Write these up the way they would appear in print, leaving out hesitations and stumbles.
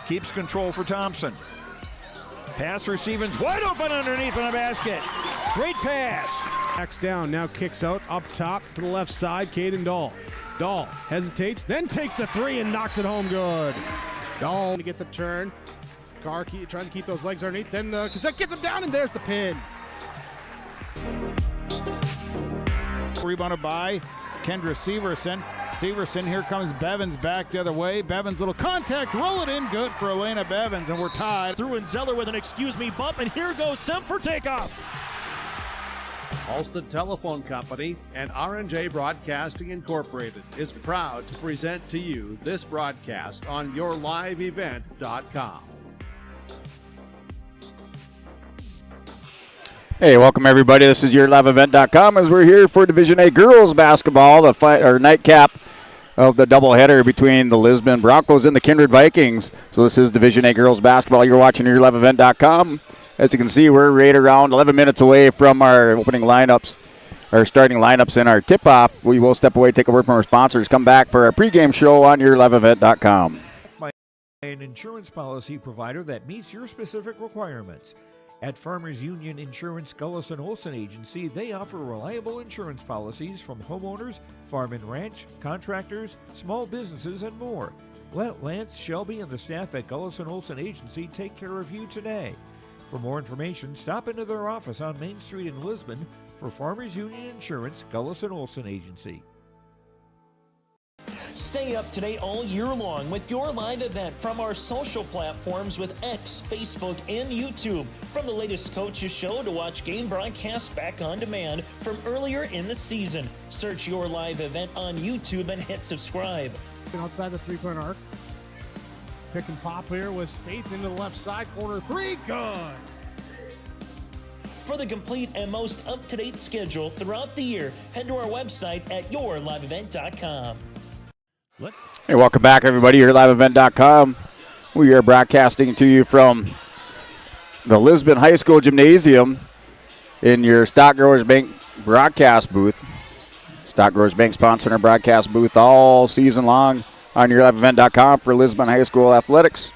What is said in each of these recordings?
keeps control for Thompson. Pass receiving's wide open underneath in the basket. Great pass. Backs down, now kicks out, up top to the left side, Caden Dahl. Dahl hesitates, then takes the three and knocks it home good. Dahl to get the turn. Carr trying to keep those legs underneath, then Cassette gets him down, and there's the pin. Rebounded by Kendra Severson. Severson, here comes Bevins back the other way. Bevins, little contact, roll it in, good for Elena Bevins, and we're tied. Through and Zeller with an excuse me bump, and here goes Semp for takeoff. Halsted Telephone Company and R&J Broadcasting Incorporated is proud to present to you this broadcast on yourliveevent.com. Hey, welcome everybody. This is yourliveevent.com as we're here for Division A girls basketball, the nightcap of the doubleheader between the Lisbon Broncos and the Kindred Vikings. So this is Division A girls basketball. You're watching yourliveevent.com. As you can see, we're right around 11 minutes away from our opening lineups, our starting lineups and our tip-off. We will step away, take a word from our sponsors, come back for our pregame show on yourliveevent.com. An insurance policy provider that meets your specific requirements. At Farmers Union Insurance Gullison Olson Agency, they offer reliable insurance policies from homeowners, farm and ranch, contractors, small businesses, and more. Let Lance, Shelby, and the staff at Gullison Olson Agency take care of you today. For more information, stop into their office on Main Street in Lisbon for Farmers Union Insurance Gullison Olson Agency. Stay up to date all year long with your live event from our social platforms with X, Facebook, and YouTube. From the latest coaches show to watch game broadcasts back on demand from earlier in the season. Search your live event on YouTube and hit subscribe. Outside the three-point arc. Pick and pop here with Spaeth into the left side corner. Three, good. For the complete and most up-to-date schedule throughout the year, head to our website at yourliveevent.com. Hey, welcome back, everybody. Yourliveevent.com. We are broadcasting to you from the Lisbon High School Gymnasium in your Stock Growers Bank broadcast booth. Stock Growers Bank sponsoring our broadcast booth all season long on yourliveevent.com for Lisbon High School athletics.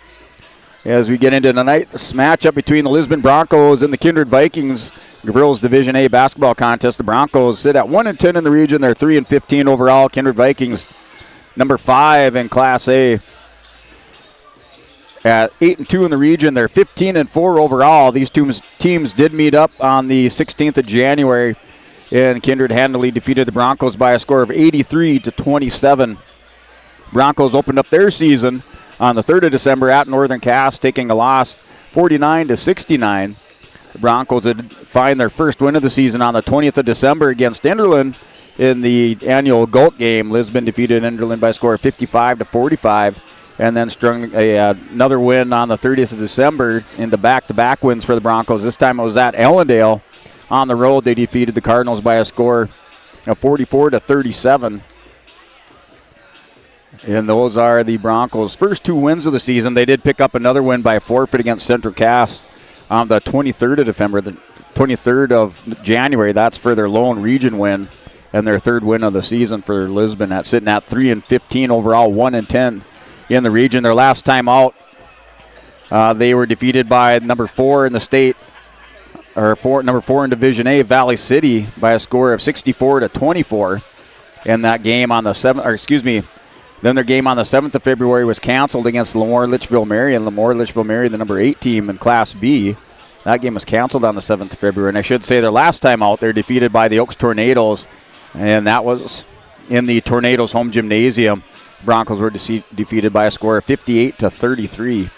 As we get into tonight's matchup between the Lisbon Broncos and the Kindred Vikings girls Division A basketball contest, the Broncos sit at 1-10 in the region. They're 3-15 overall. Kindred Vikings number 5 in Class A at 8-2 in the region. They're 15-4 overall. These two teams did meet up on the 16th of January, and Kindred handily defeated the Broncos by a score of 83-27. Broncos opened up their season on the 3rd of December at Northern Cass, taking a loss 49-69. The Broncos would find their first win of the season on the 20th of December against Enderlin in the annual GOAT game. Lisbon defeated Enderlin by a score of 55-45, and then strung another win on the 30th of December into back-to-back wins for the Broncos. This time it was at Ellendale. On the road, they defeated the Cardinals by a score of 44-37. And those are the Broncos' first 2 wins of the season. They did pick up another win by forfeit against Central Cass on the 23rd of December, the 23rd of January. That's for their lone region win and their 3rd win of the season for Lisbon, at sitting at 3-15 overall, 1-10 in the region. Their last time out, they were defeated by number 4 in the state, or number 4 in Division A, Valley City, by a score of 64-24. In that game on the 7th, then their game on the 7th of February was canceled against Lemoore Litchfield Mary, and Lemoore Litchfield Mary, the number 8 team in Class B. That game was canceled on the 7th of February. And I should say their last time out, they're defeated by the Oaks Tornadoes, and that was in the Tornadoes home gymnasium. Broncos were defeated by a score of 58-33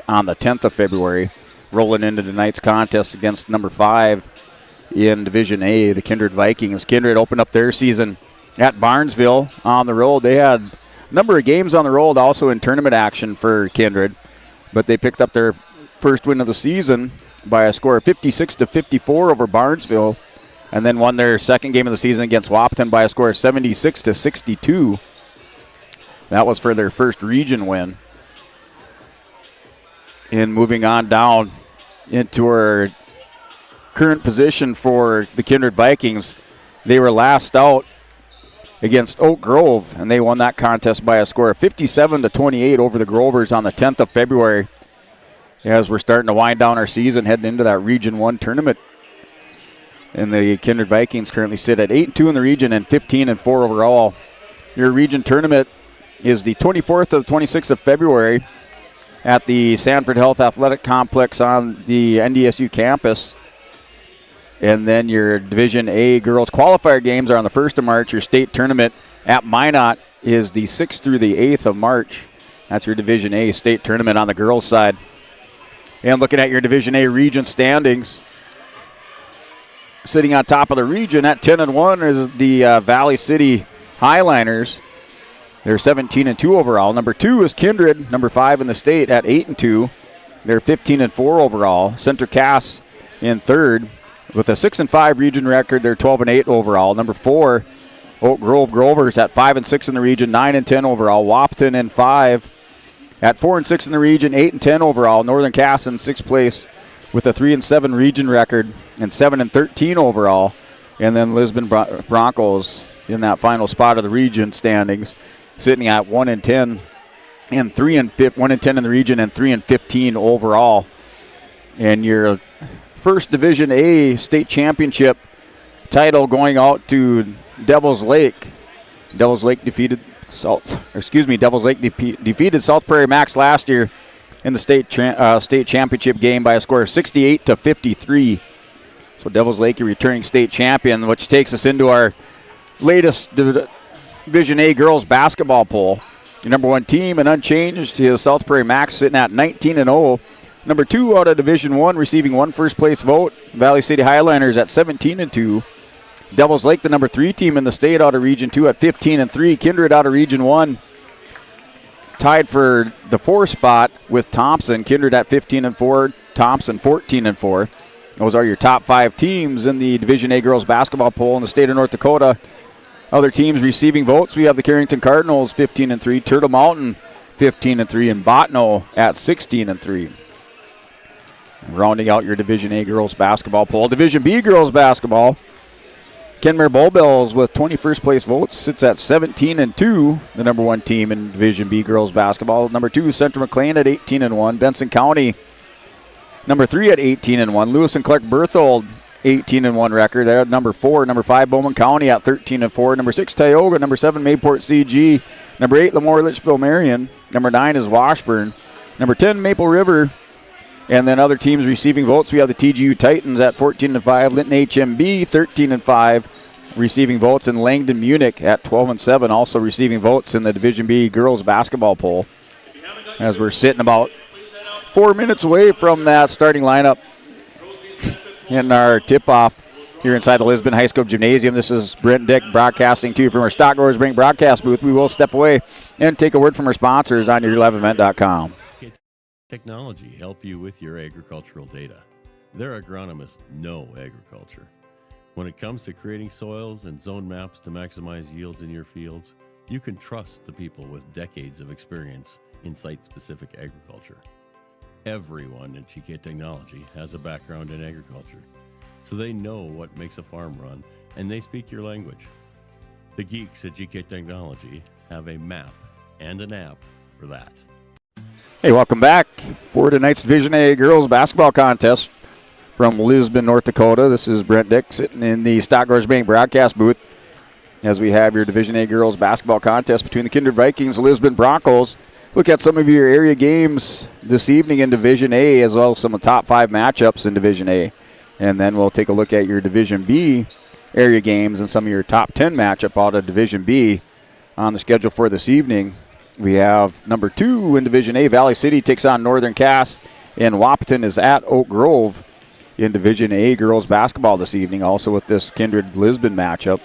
on the 10th of February. Rolling into tonight's contest against number 5 in Division A, the Kindred Vikings. Kindred opened up their season at Barnesville on the road. They had a number of games on the road, also in tournament action for Kindred, but they picked up their first win of the season by a score of 56-54 over Barnesville, and then won their second game of the season against Wahpeton by a score of 76-62. That was for their first region win. And moving on down into our current position for the Kindred Vikings, they were last out against Oak Grove, and they won that contest by a score of 57-28 over the Grovers on the 10th of February. As we're starting to wind down our season, heading into that Region 1 tournament. And the Kindred Vikings currently sit at 8-2 in the region and 15-4 overall. Your region tournament is the 24th to the 26th of February at the Sanford Health Athletic Complex on the NDSU campus. And then your Division A girls qualifier games are on the 1st of March. Your state tournament at Minot is the 6th through the 8th of March. That's your Division A state tournament on the girls' side. And looking at your Division A region standings, sitting on top of the region at 10-1 is the Valley City Highliners. They're 17-2 overall. Number 2 is Kindred, number 5 in the state at 8-2. They're 15-4 overall. Centre Cass in third with a 6-5 region record. They're 12-8 overall. Number 4, Oak Grove Grovers at 5-6 in the region, 9-10 overall. Wapton in 5 at 4-6 in the region, 8-10 overall. Northern Cass in 6th place with a 3-7 region record and 7-13 overall. And then Lisbon Broncos in that final spot of the region standings, sitting at 1-10 and 1-10 in the region and 3-15 overall. And your first Division A state championship title going out to Devils Lake. Devils Lake defeated South Prairie Max last year in the state championship game by a score of 68-53. So Devils Lake, your returning state champion, which takes us into our latest Division A girls basketball poll. Your number 1 team and unchanged is South Prairie Max, sitting at 19-0. Number 2 out of Division 1, receiving 1 first place vote, Valley City Highlanders at 17-2. Devils Lake, the number 3 team in the state, out of Region 2 at 15-3. Kindred out of Region 1, tied for the 4th spot with Thompson. Kindred at 15-4, Thompson 14-4. Those are your top 5 teams in the Division A girls basketball poll in the state of North Dakota. Other teams receiving votes, we have the Carrington Cardinals 15-3, Turtle Mountain 15-3, and Botno at 16-3. Rounding out your Division A girls basketball poll. Division B girls basketball, Kenmare Bullbells with 21st place votes sits at 17-2, the number 1 team in Division B girls basketball. Number 2, Central McLean at 18-1. Benson County, number 3 at 18-1. Lewis and Clark Berthold, 18-1 record. They're at number 4. Number 5, Bowman County at 13-4. Number 6, Tioga. Number 7, Mayport CG. Number 8, Lemoore Litchfield Marion. Number 9 is Washburn. Number 10, Maple River. And then other teams receiving votes, we have the TGU Titans at 14-5. Linton HMB 13-5, receiving votes. And Langdon Munich at 12-7, also receiving votes in the Division B girls basketball poll. As we're sitting about 4 minutes away from that starting lineup in our tip-off here inside the Lisbon High School Gymnasium. This is Brent Dick broadcasting to you from our Stock Growers Brink broadcast booth. We will step away and take a word from our sponsors on yourliveevent.com. Technology help you with your agricultural data. Their agronomists know agriculture. When it comes to creating soils and zone maps to maximize yields in your fields, you can trust the people with decades of experience in site-specific agriculture. Everyone at GK Technology has a background in agriculture, so they know what makes a farm run, and they speak your language. The geeks at GK Technology have a map and an app for that. Hey, welcome back for tonight's Division A girls basketball contest from Lisbon, North Dakota. This is Brent Dick sitting in the Stock Growers Bank broadcast booth as we have your Division A girls basketball contest between the Kindred Vikings and Lisbon Broncos. Look at some of your area games this evening in Division A, as well as some of the top 5 matchups in Division A. And then we'll take a look at your Division B area games and some of your top 10 matchup out of Division B on the schedule for this evening. We have number 2 in Division A, Valley City takes on Northern Cass, and Wahpeton is at Oak Grove in Division A girls basketball this evening, also with this Kindred Lisbon matchup.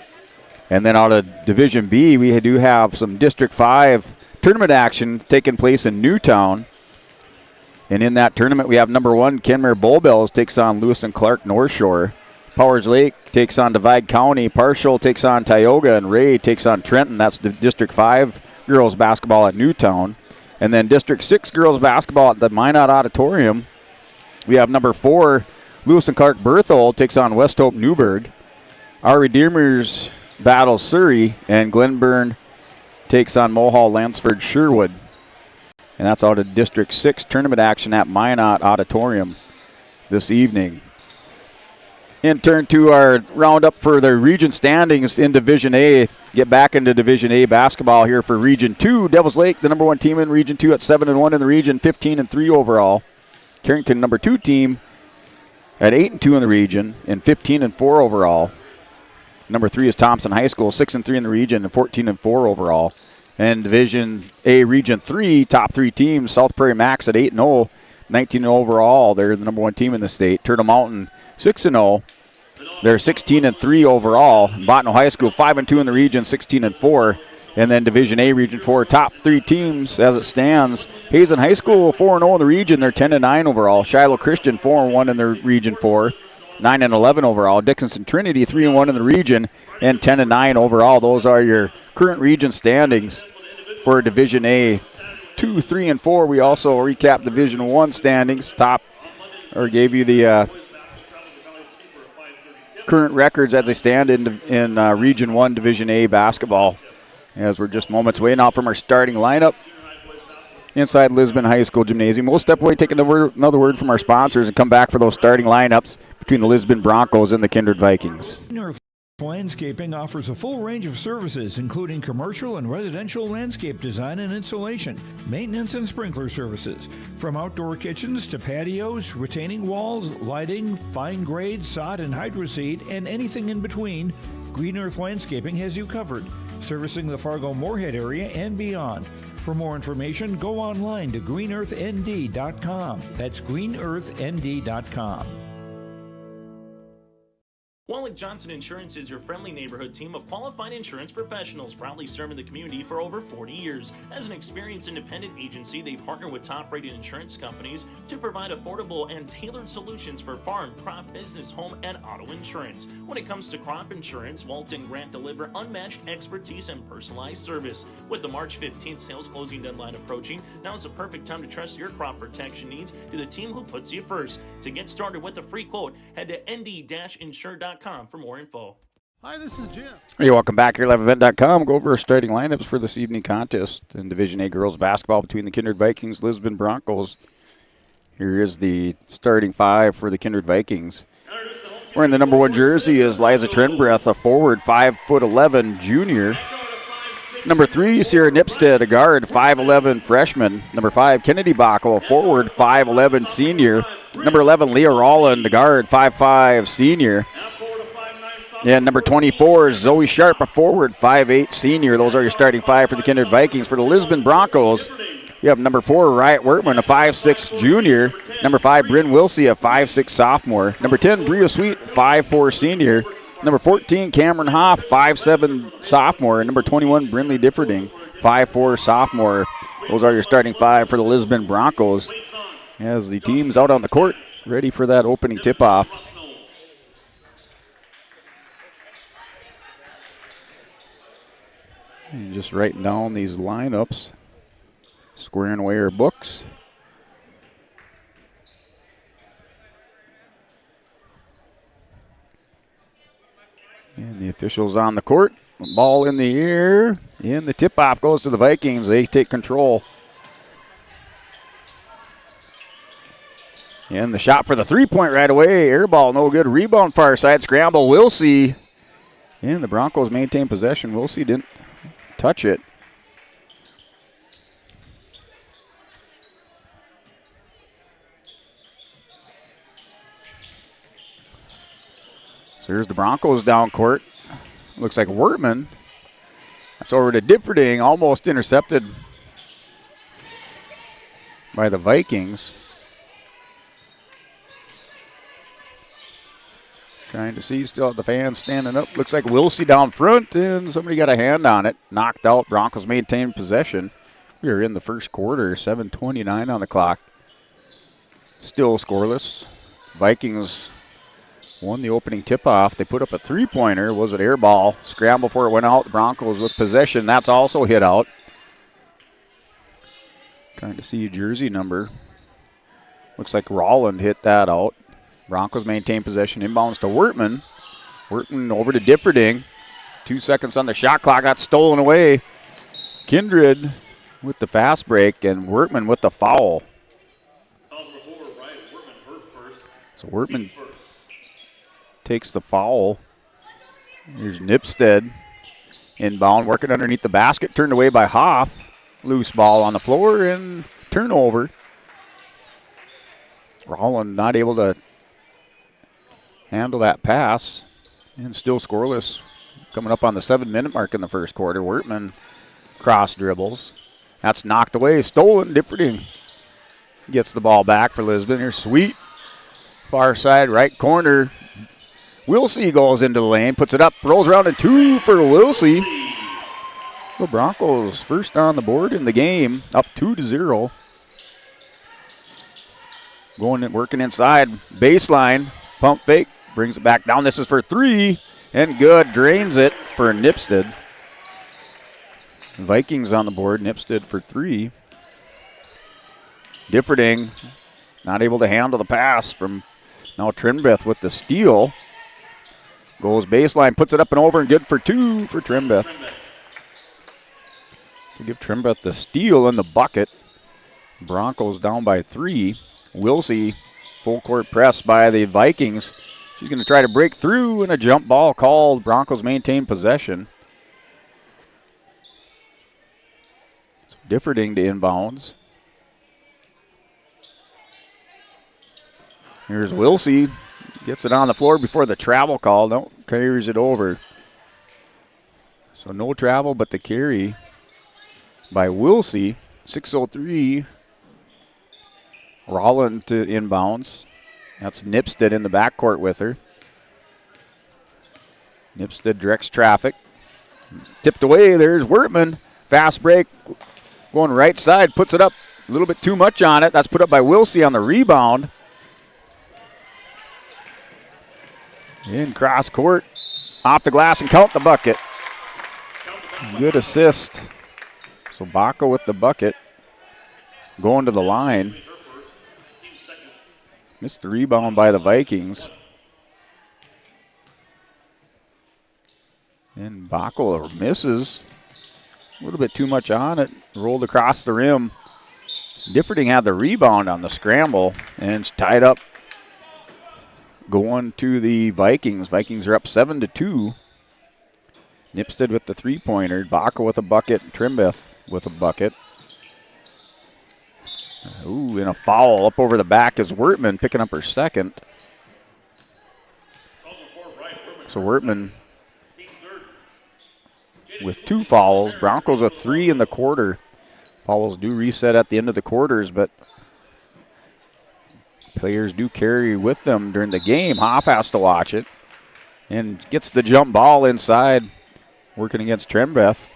And then out of Division B, we do have some District 5 tournament action taking place in Newtown. And in that tournament, we have number 1, Kenmare Bullbells takes on Lewis and Clark North Shore. Powers Lake takes on Divide County. Partial takes on Tioga, and Ray takes on Trenton. That's the District 5 girls basketball at Newtown. And then District 6 girls basketball at the Minot Auditorium. We have number 4, Lewis and Clark Berthold takes on West Hope Newburgh. Our Redeemers battles Surrey, and Glenburn takes on Mohall, Lansford, Sherwood. And that's out of District 6 tournament action at Minot Auditorium this evening. In turn to our roundup for the region standings in Division A. Get back into Division A basketball here for Region 2. Devils Lake, the number 1 team in Region 2 at 7-1 in the region, 15-3 overall. Carrington, number 2 team at 8-2 in the region and 15-4 overall. Number 3 is Thompson High School, 6-3 in the region and 14-4 overall. And Division A Region 3, top 3 teams, South Prairie Max at 8-0, 19 overall. They're the number 1 team in the state. Turtle Mountain 6-0. They're 16-3 overall. Bottineau High School 5-2 in the region, 16-4. And then Division A Region 4, top 3 teams as it stands. Hazen High School 4-0 in the region. They're 10-9 overall. Shiloh Christian 4-1 in their Region 4, 9-11 overall. Dickinson Trinity 3-1 in the region and 10-9 overall. Those are your current region standings for Division A. 2, 3, and 4. We also recapped Division 1 standings. Gave you the current records as they stand in Region 1 Division A basketball. As we're just moments away now from our starting lineup inside Lisbon High School Gymnasium. We'll step away, take another word from our sponsors, and come back for those starting lineups between the Lisbon Broncos and the Kindred Vikings. Landscaping offers a full range of services, including commercial and residential landscape design and installation, maintenance and sprinkler services. From outdoor kitchens to patios, retaining walls, lighting, fine grade, sod and hydroseed, and anything in between, Green Earth Landscaping has you covered, servicing the Fargo-Moorhead area and beyond. For more information, go online to greenearthnd.com. That's greenearthnd.com. Wallach Johnson Insurance is your friendly neighborhood team of qualified insurance professionals proudly serving the community for over 40 years. As an experienced independent agency, they partner with top-rated insurance companies to provide affordable and tailored solutions for farm, crop, business, home, and auto insurance. When it comes to crop insurance, Walt and Grant deliver unmatched expertise and personalized service. With the March 15th sales closing deadline approaching, now is the perfect time to trust your crop protection needs to the team who puts you first. To get started with a free quote, head to nd-insure.com for more info. Hi, this is Jim. Hey, welcome back here, liveevent.com. Go over our starting lineups for this evening contest in Division A girls basketball between the Kindred Vikings, Lisbon Broncos. Here is the starting 5 for the Kindred Vikings. Wearing the number 1 jersey is Liza Trenbreath, a forward, 5'11" junior. Number 3, Sierra Nipstead, a guard, 5'11" freshman. Number 5, Kennedy Bacco, a forward, 5'11" senior. Number 11, Leah Rolland, a guard, 5'5", senior. And number 24 is Zoe Sharp, a forward, 5'8", senior. Those are your starting 5 for the Kindred Vikings. For the Lisbon Broncos, you have number 4, Riot Wertman, a 5'6", junior. Number 5, Bryn Wilsey, a 5'6", sophomore. Number 10, Bria Sweet, 5'4", senior. Number 14, Cameron Hoff, 5'7", sophomore. And number 21, Brinley Differding, 5'4", sophomore. Those are your starting 5 for the Lisbon Broncos. As the team's out on the court, ready for that opening tip-off. And just writing down these lineups, squaring away our books. And the officials on the court, ball in the air, and the tip-off goes to the Vikings. They take control. And the shot for the three-point right away. Air ball, no good. Rebound far side. Scramble, Wilsey. And the Broncos maintain possession. Wilsey didn't touch it. So here's the Broncos down court. Looks like Wertman. That's over to Differding. Almost intercepted by the Vikings. Trying to see, still the fans standing up. Looks like Wilsey down front, and somebody got a hand on it. Knocked out. Broncos maintain possession. We are in the first quarter, 7:29 on the clock. Still scoreless. Vikings won the opening tip-off. They put up a three-pointer. Was it air ball? Scramble before it went out. The Broncos with possession. That's also hit out. Trying to see a jersey number. Looks like Rolland hit that out. Broncos maintain possession. Inbounds to Wertman. Wertman over to Differding. 2 seconds on the shot clock. Got stolen away. Kindred with the fast break and Wertman with the foul. So Wertman takes the foul. Here's Nipstead inbound, working underneath the basket, turned away by Hoff. Loose ball on the floor and turnover. Rollin not able to handle that pass and still scoreless. Coming up on the 7-minute mark in the first quarter. Wertman cross dribbles. That's knocked away, stolen. Differding gets the ball back for Lisbon. Here's Sweet. Far side, right corner. Wilsey goes into the lane, puts it up, rolls around and 2 for Wilsey. The Broncos first on the board in the game, up 2-0. Going and working inside, baseline, pump fake, brings it back down. This is for 3, and good, drains it for Nipstead. Vikings on the board, Nipstead for 3. Differding not able to handle the pass from now Trimbeth with the steal. Goes baseline, puts it up and over, and good for 2 for Trimbeth. So give Trimbeth the steal in the bucket. Broncos down by 3. Wilsey, full court press by the Vikings. She's going to try to break through, and a jump ball called. Broncos maintain possession. So Differding to inbounds. Here's Wilsey. Gets it on the floor before the travel call. No, carries it over. So no travel, but the carry by Wilsey. 6:03. Rollin to inbounds. That's Nipstead in the backcourt with her. Nipstead directs traffic. Tipped away. There's Wertman. Fast break. Going right side. Puts it up. A little bit too much on it. That's put up by Wilsey on the rebound. In cross court, off the glass, and count the bucket. Good assist. So Baca with the bucket. Going to the line. Missed the rebound by the Vikings. And Baca misses. A little bit too much on it. Rolled across the rim. Differding had the rebound on the scramble and tied up. Going to the Vikings. Vikings are up 7-2. Nipstead with the three-pointer. Baca with a bucket. Trimbeth with a bucket. Ooh, and a foul up over the back is Wertman picking up her second. So Wertman with 2 fouls. Broncos with 3 in the quarter. Fouls do reset at the end of the quarters, but players do carry with them during the game. Hoff has to watch it and gets the jump ball inside, working against Trimbeth.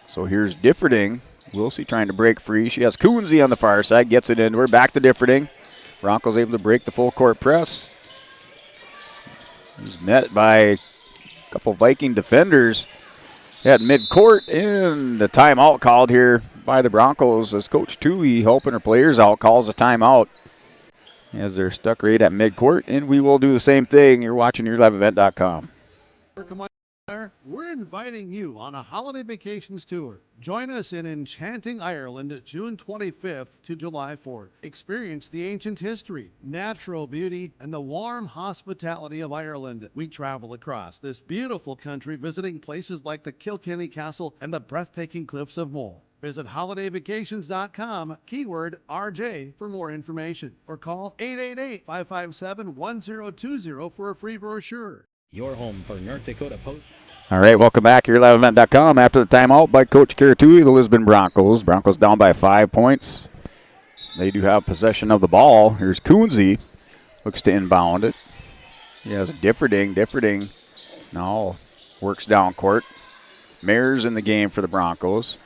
So here's Differding. Wilsey trying to break free. She has Coonsey on the far side, gets it into her. Back to Differding. Broncos able to break the full court press. He's met by a couple Viking defenders at midcourt, and the timeout called here by the Broncos as Coach Tui, helping her players out, calls a timeout as they're stuck right at midcourt, and we will do the same thing. You're watching YourLiveEvent.com. We're inviting you on a holiday vacations tour. Join us in enchanting Ireland June 25th to July 4th. Experience the ancient history, natural beauty, and the warm hospitality of Ireland. We travel across this beautiful country, visiting places like the Kilkenny Castle and the breathtaking cliffs of Moher. Visit holidayvacations.com, keyword RJ, for more information, or call 888-557-1020 for a free brochure. Your home for North Dakota Post. All right, welcome back here at LiveEvent.com. After the timeout by Coach Karatui, the Lisbon Broncos. Broncos down by 5 points. They do have possession of the ball. Here's Coonsey. Looks to inbound it. He has Differding. Differding now works down court. Mayer's in the game for the Broncos.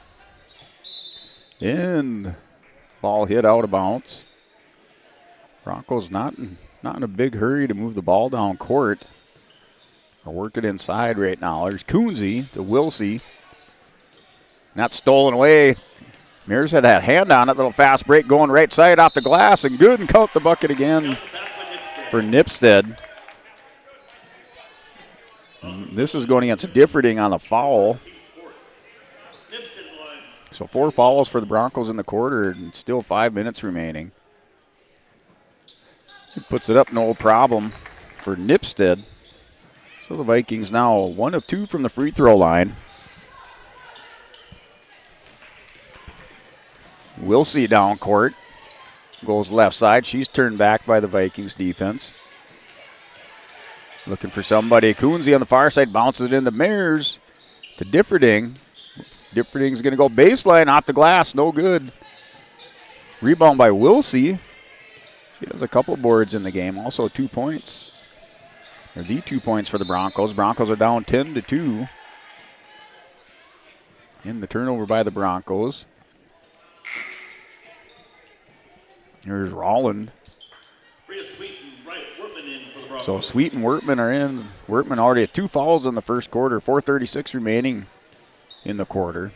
And ball hit out of bounds. Broncos not in a big hurry to move the ball down court. They're working inside right now. There's Coonsey to Wilsey. Not stolen away. Mears had that hand on it. Little fast break going right side off the glass, and good, and count the bucket again for Nipstead. This is going against Differding on the foul. So 4 fouls for the Broncos in the quarter, and still 5 minutes remaining. It puts it up no problem for Nipstead. So the Vikings now 1 of 2 from the free throw line. Wilsey down court. Goes left side. She's turned back by the Vikings defense. Looking for somebody. Coonsey on the far side bounces it into Mears to Differding. Differding's going to go baseline off the glass. No good. Rebound by Wilsey. She has a couple boards in the game. Also 2 points. Or the 2 points for the Broncos. Broncos are down 10-2. In the turnover by the Broncos. Here's Rolland. So Sweet and Wertman are in. Wertman already had 2 fouls in the first quarter. 4:36 remaining in the quarter.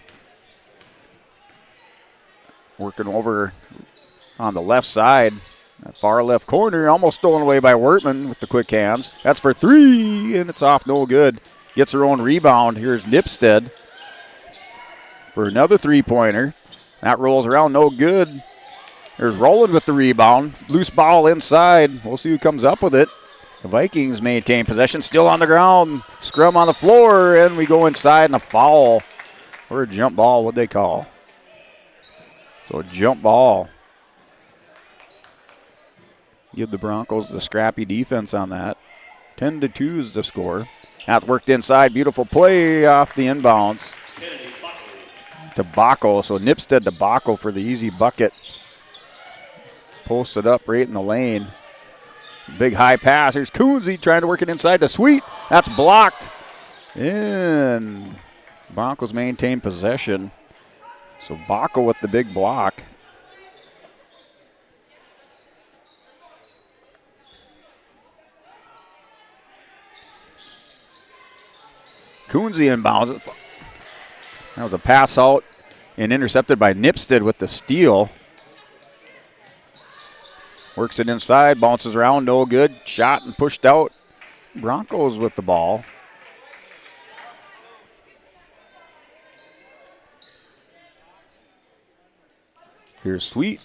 Working over on the left side. That far left corner. Almost stolen away by Wertman with the quick hands. That's for 3, and it's off no good. Gets her own rebound. Here's Nipstead for another 3-pointer. That rolls around, no good. There's Roland with the rebound. Loose ball inside. We'll see who comes up with it. The Vikings maintain possession. Still on the ground. Scrum on the floor, and we go inside and a foul. Or a jump ball, what'd they call? So a jump ball. Give the Broncos the scrappy defense on that. 10-2 is the score. That's worked inside. Beautiful play off the inbounds. To Bacco. So Nipstead to Bacco for the easy bucket. Posted up right in the lane. Big high pass. Here's Coonsey trying to work it inside to Sweet. That's blocked. And Broncos maintain possession. So Bacco with the big block. Coonsey inbounds it. That was a pass out and intercepted by Nipstead with the steal. Works it inside, bounces around, no good. Shot and pushed out. Broncos with the ball. Here's Sweet.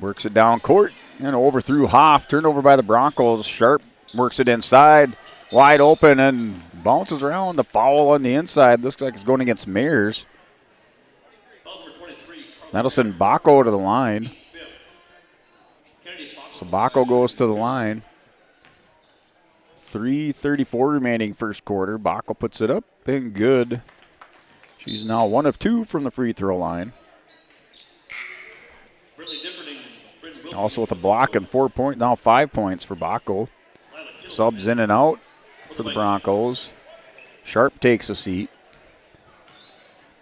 Works it down court and overthrew Hoff. Turnover by the Broncos. Sharp works it inside. Wide open and bounces around. The foul on the inside. Looks like it's going against Mears. That'll send Bacco to the line. So Bacco goes to the line. 3:34 remaining first quarter. Bacco puts it up and good. She's now 1 of 2 from the free throw line. Also with a block and 4 points, now 5 points for Bacco. Subs in and out for the Broncos. Sharp takes a seat.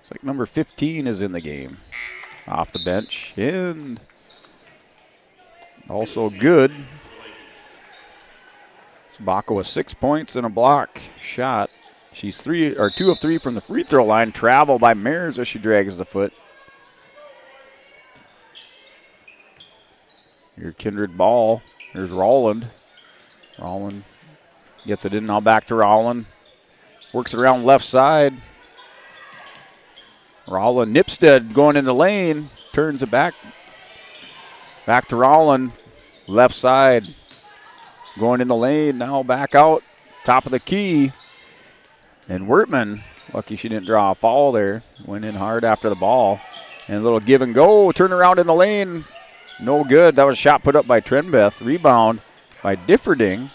It's like number 15 is in the game. Off the bench. And also good. So Bacco with 6 points and a block shot. She's 2 of 3 from the free throw line. Travel by Mears as she drags the foot. Your Kindred ball. There's Rolland. Rolland gets it in now back to Rolland. Works it around left side. Rolland, Nipstead going in the lane. Turns it back. Back to Rolland. Left side. Going in the lane. Now back out. Top of the key. And Wertman, lucky she didn't draw a foul there. Went in hard after the ball. And a little give and go. Turn around in the lane. No good. That was a shot put up by Trenbeth. Rebound by Differding.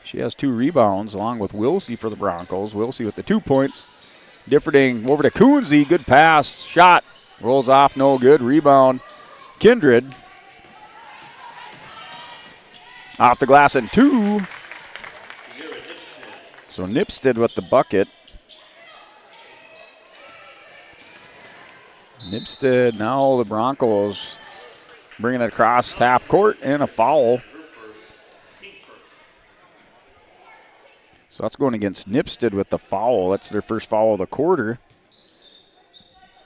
She has 2 rebounds along with Wilsey for the Broncos. Wilsey with the 2 points. Differding over to Coonsey. Good pass. Shot. Rolls off. No good. Rebound. Kindred. Off the glass and 2. So Nipstead with the bucket. Nipstead, now the Broncos bringing it across half court and a foul. So that's going against Nipstead with the foul. That's their first foul of the quarter.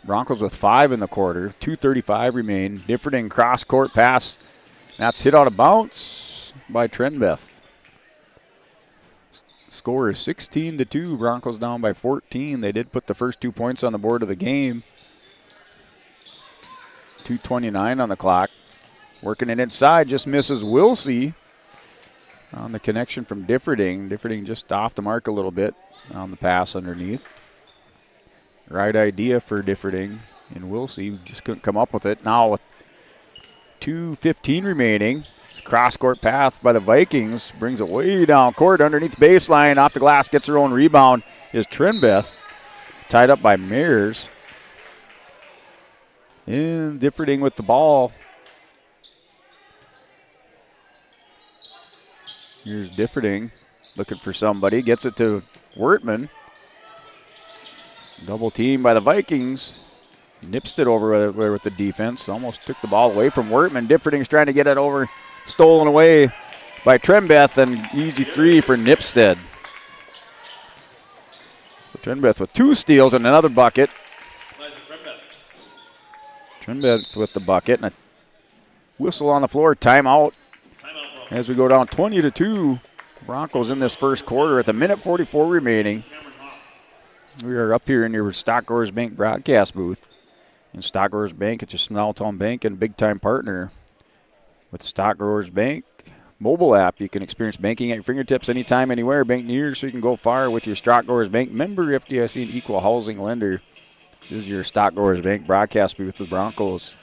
Broncos with 5 in the quarter. 2:35 remain. Differding cross court pass. That's hit out of bounds by Trenbeth. Score is 16-2. Broncos down by 14. They did put the first 2 points on the board of the game. 2:29 on the clock. Working it inside, just misses Wilsey on the connection from Differding. Differding just off the mark a little bit on the pass underneath. Right idea for Differding, and Wilsey just couldn't come up with it. Now with 2:15 remaining, cross-court path by the Vikings brings it way down court underneath baseline. Off the glass, gets her own rebound is Trinbeth, tied up by Mears. And Differding with the ball. Here's Differding looking for somebody. Gets it to Wertman. Double team by the Vikings. Nipstead over with the defense. Almost took the ball away from Wertman. Differding's trying to get it over. Stolen away by Trinbeth, and easy three for Nipstead. So Trinbeth with 2 steals and another bucket. Trinbeth with the bucket and a whistle on the floor. Timeout. As we go down 20-2. Broncos in this first quarter at the minute 44 remaining. We are up here in your Stock Growers Bank broadcast booth. And Stock Growers Bank, it's a small town bank and big time partner. With Stock Growers Bank mobile app, you can experience banking at your fingertips anytime, anywhere. Bank near you so you can go far with your Stock Growers Bank member FDIC and equal housing lender. This is your Stock Growers Bank broadcast booth with the Broncos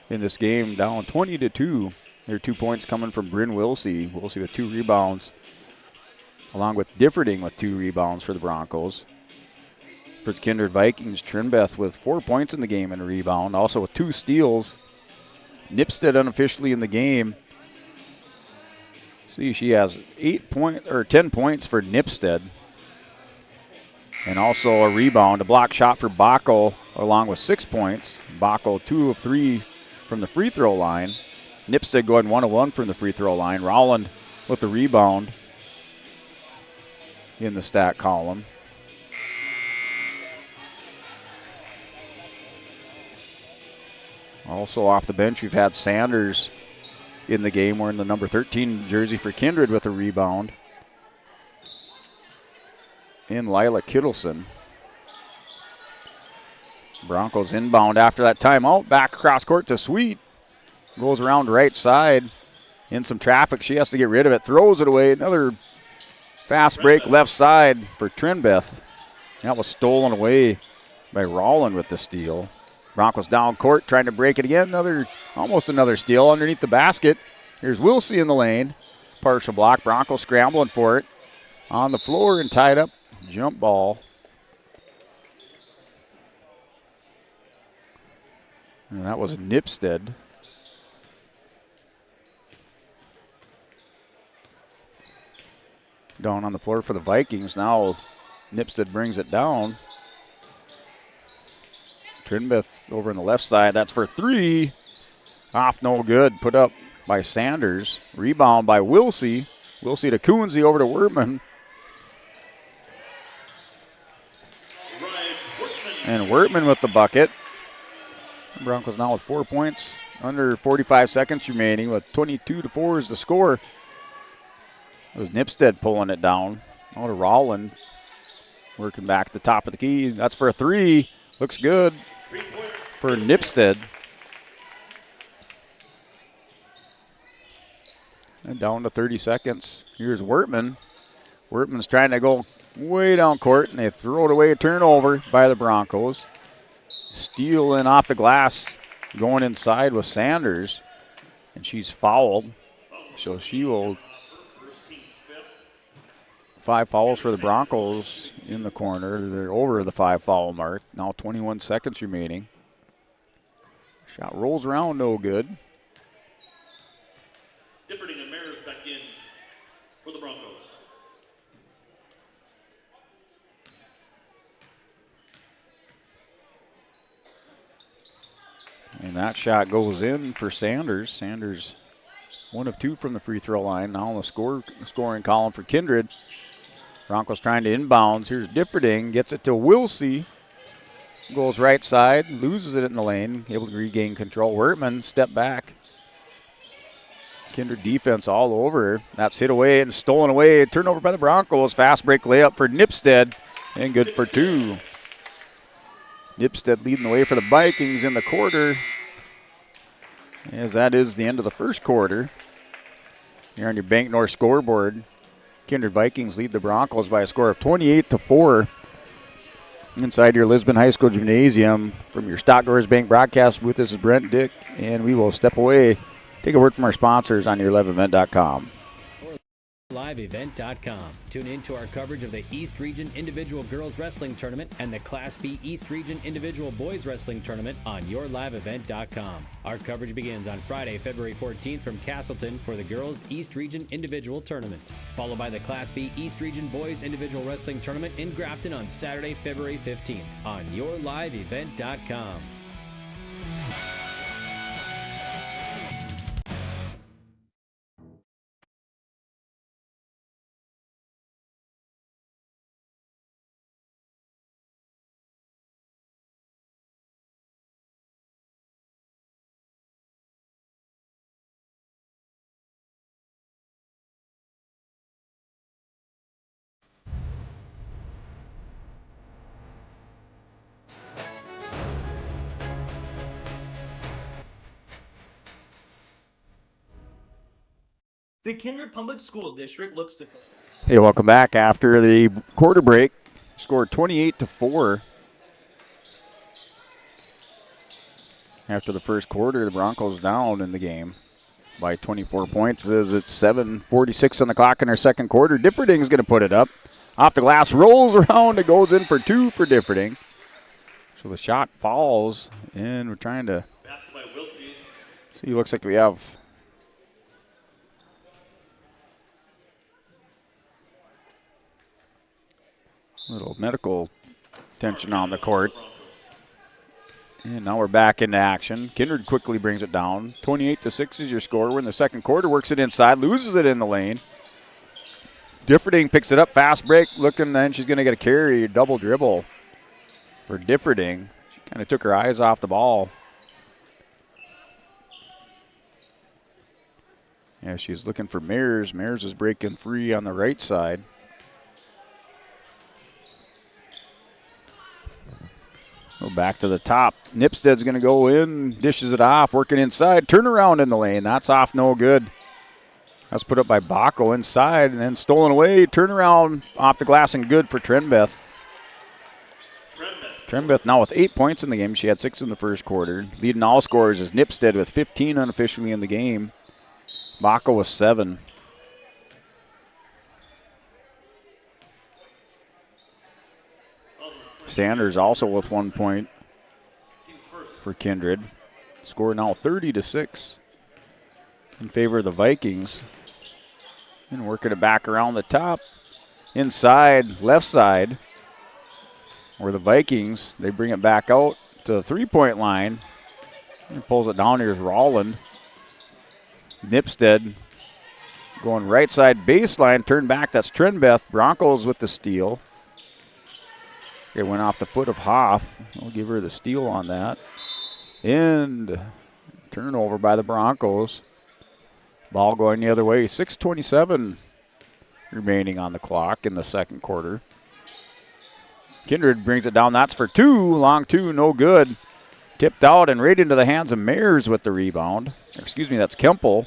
in this game down 20-2. There are 2 points coming from Bryn Wilsey. Wilsey with 2 rebounds, along with Differding with 2 rebounds for the Broncos. For the Kindred Vikings, Trinbeth with 4 points in the game and a rebound, also with 2 steals. Nipstead unofficially in the game. See, she has 10 points for Nipstead. And also a rebound, a block shot for Bacco, along with 6 points. Bacco 2 of 3 from the free throw line. Nipstead going 1 of 1 from the free throw line. Rowland with the rebound in the stat column. Also off the bench, we've had Sanders in the game wearing the number 13 jersey for Kindred with a rebound. And Lila Kittleson. Broncos inbound after that timeout. Back across court to Sweet. Goes around right side. In some traffic. She has to get rid of it. Throws it away. Another fast break left side for Trinbeth. That was stolen away by Rowland with the steal. Broncos down court trying to break it again. Almost another steal underneath the basket. Here's Wilsey in the lane. Partial block. Broncos scrambling for it. On the floor and tied up. Jump ball. And that was Nipstead. Down on the floor for the Vikings. Now Nipstead brings it down. Trinbeth over on the left side. That's for 3. Off no good. Put up by Sanders. Rebound by Wilsey. Wilsey to Coonsey over to Wertman. And Wertman with the bucket. Broncos now with 4 points. Under 45 seconds remaining with 22-4 is the score. It was Nipstead pulling it down. Out to Rowland. Working back at the top of the key. That's for a 3. Looks good for Nipstead. And down to 30 seconds. Here's Wertman. Wertman's trying to go way down court, and they throw it away, a turnover by the Broncos. Stealing off the glass, going inside with Sanders, and she's fouled. So she will 5 fouls for the Broncos in the corner. They're over the 5 foul mark. Now 21 seconds remaining. Shot rolls around, no good. Differding and Mears back in for the Broncos. And that shot goes in for Sanders. Sanders 1 of 2 from the free throw line. Now on the scoring column for Kindred. Broncos trying to inbounds. Here's Differding. Gets it to Wilsey. Goes right side. Loses it in the lane. Able to regain control. Wertman step back. Kindred defense all over. That's hit away and stolen away. Turnover by the Broncos. Fast break layup for Nipstead. And good for 2. Nipstead leading the way for the Vikings in the quarter. As that is the end of the first quarter. Here on your Bank North scoreboard, Kindred Vikings lead the Broncos by a score of 28-4. Inside your Lisbon High School Gymnasium from your Stock Growers Bank broadcast booth, this is Brent Dick, and we will step away. Take a word from our sponsors on yourliveevent.com. LiveEvent.com. Tune in to our coverage of the East Region Individual Girls Wrestling Tournament and the Class B East Region Individual Boys Wrestling Tournament on yourliveevent.com. Our coverage begins on Friday, February 14th from Castleton for the Girls East Region Individual Tournament, followed by the Class B East Region Boys Individual Wrestling Tournament in Grafton on Saturday, February 15th on yourliveevent.com. The Kindred Public School District looks to... Hey, welcome back after the quarter break. Scored 28-4. After the first quarter, the Broncos down in the game by 24 points as it's 7:46 on the clock in our second quarter. Differding's going to put it up. Off the glass, rolls around, it goes in for 2 for Differding. So the shot falls, and we're trying to see. Looks like we have a little medical tension on the court. And now we're back into action. Kindred quickly brings it down. 28-6 is your score. We're in the second quarter. Works it inside, loses it in the lane. Differding picks it up, fast break, looking, then she's going to get a carry, double dribble for Differding. She kind of took her eyes off the ball. Yeah, she's looking for Mears. Mears is breaking free on the right side. Go back to the top. Nipstead's going to go in, dishes it off, working inside. Turnaround in the lane. That's off, no good. That's put up by Baco inside and then stolen away. Turnaround off the glass and good for Trenbeth. Trenbeth now with 8 points in the game. She had 6 in the first quarter. Leading all scorers is Nipstead with 15 unofficially in the game. Baco with 7. Sanders also with 1 point for Kindred. Score now 30-6 in favor of the Vikings. And working it back around the top. Inside, left side, where the Vikings, they bring it back out to the 3-point line. And pulls it down. Here's Rolland. Nipstead going right side baseline, turn back. That's Trenbeth. Broncos with the steal. It went off the foot of Hoff. I'll give her the steal on that. And turnover by the Broncos. Ball going the other way. 6:27 remaining on the clock in the second quarter. Kindred brings it down. That's for 2. Long 2, no good. Tipped out and right into the hands of Mears with the rebound. Excuse me, that's Kemple.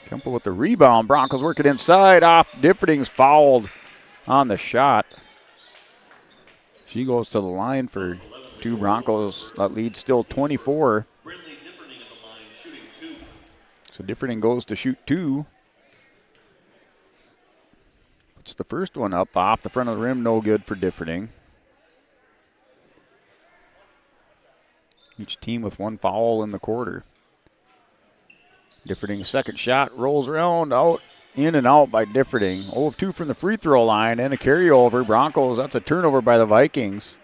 Kemple with the rebound. Broncos work it inside. Off. Differding's fouled on the shot. She goes to the line for 2 Broncos. That lead still 24. So Differding goes to shoot 2. Puts the first one up off the front of the rim. No good for Differding. Each team with 1 foul in the quarter. Differding's second shot rolls around, out, in and out by Differding. 0 of 2 from the free throw line and a carryover. Broncos, that's a turnover by the Vikings.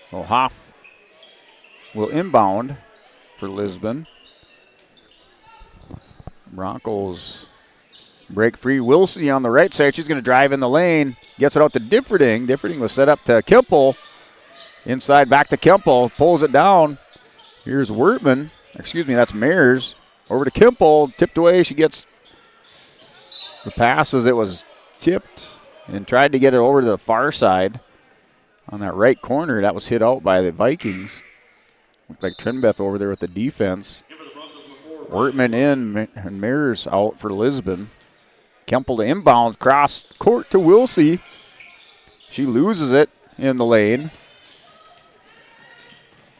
So Hoff will inbound for Lisbon. Broncos break free. Wilsey on the right side. She's going to drive in the lane. Gets it out to Differding. Differding was set up to Kemple. Inside back to Kemple. Pulls it down. Here's Wertman. Excuse me, that's Mayers. Over to Kimple. Tipped away. She gets the pass as it was tipped and tried to get it over to the far side on that right corner. That was hit out by the Vikings. Looked like Trinbeth over there with the defense. Wertman in and Mayers out for Lisbon. Kemple to inbound, cross court to Wilsey. She loses it in the lane.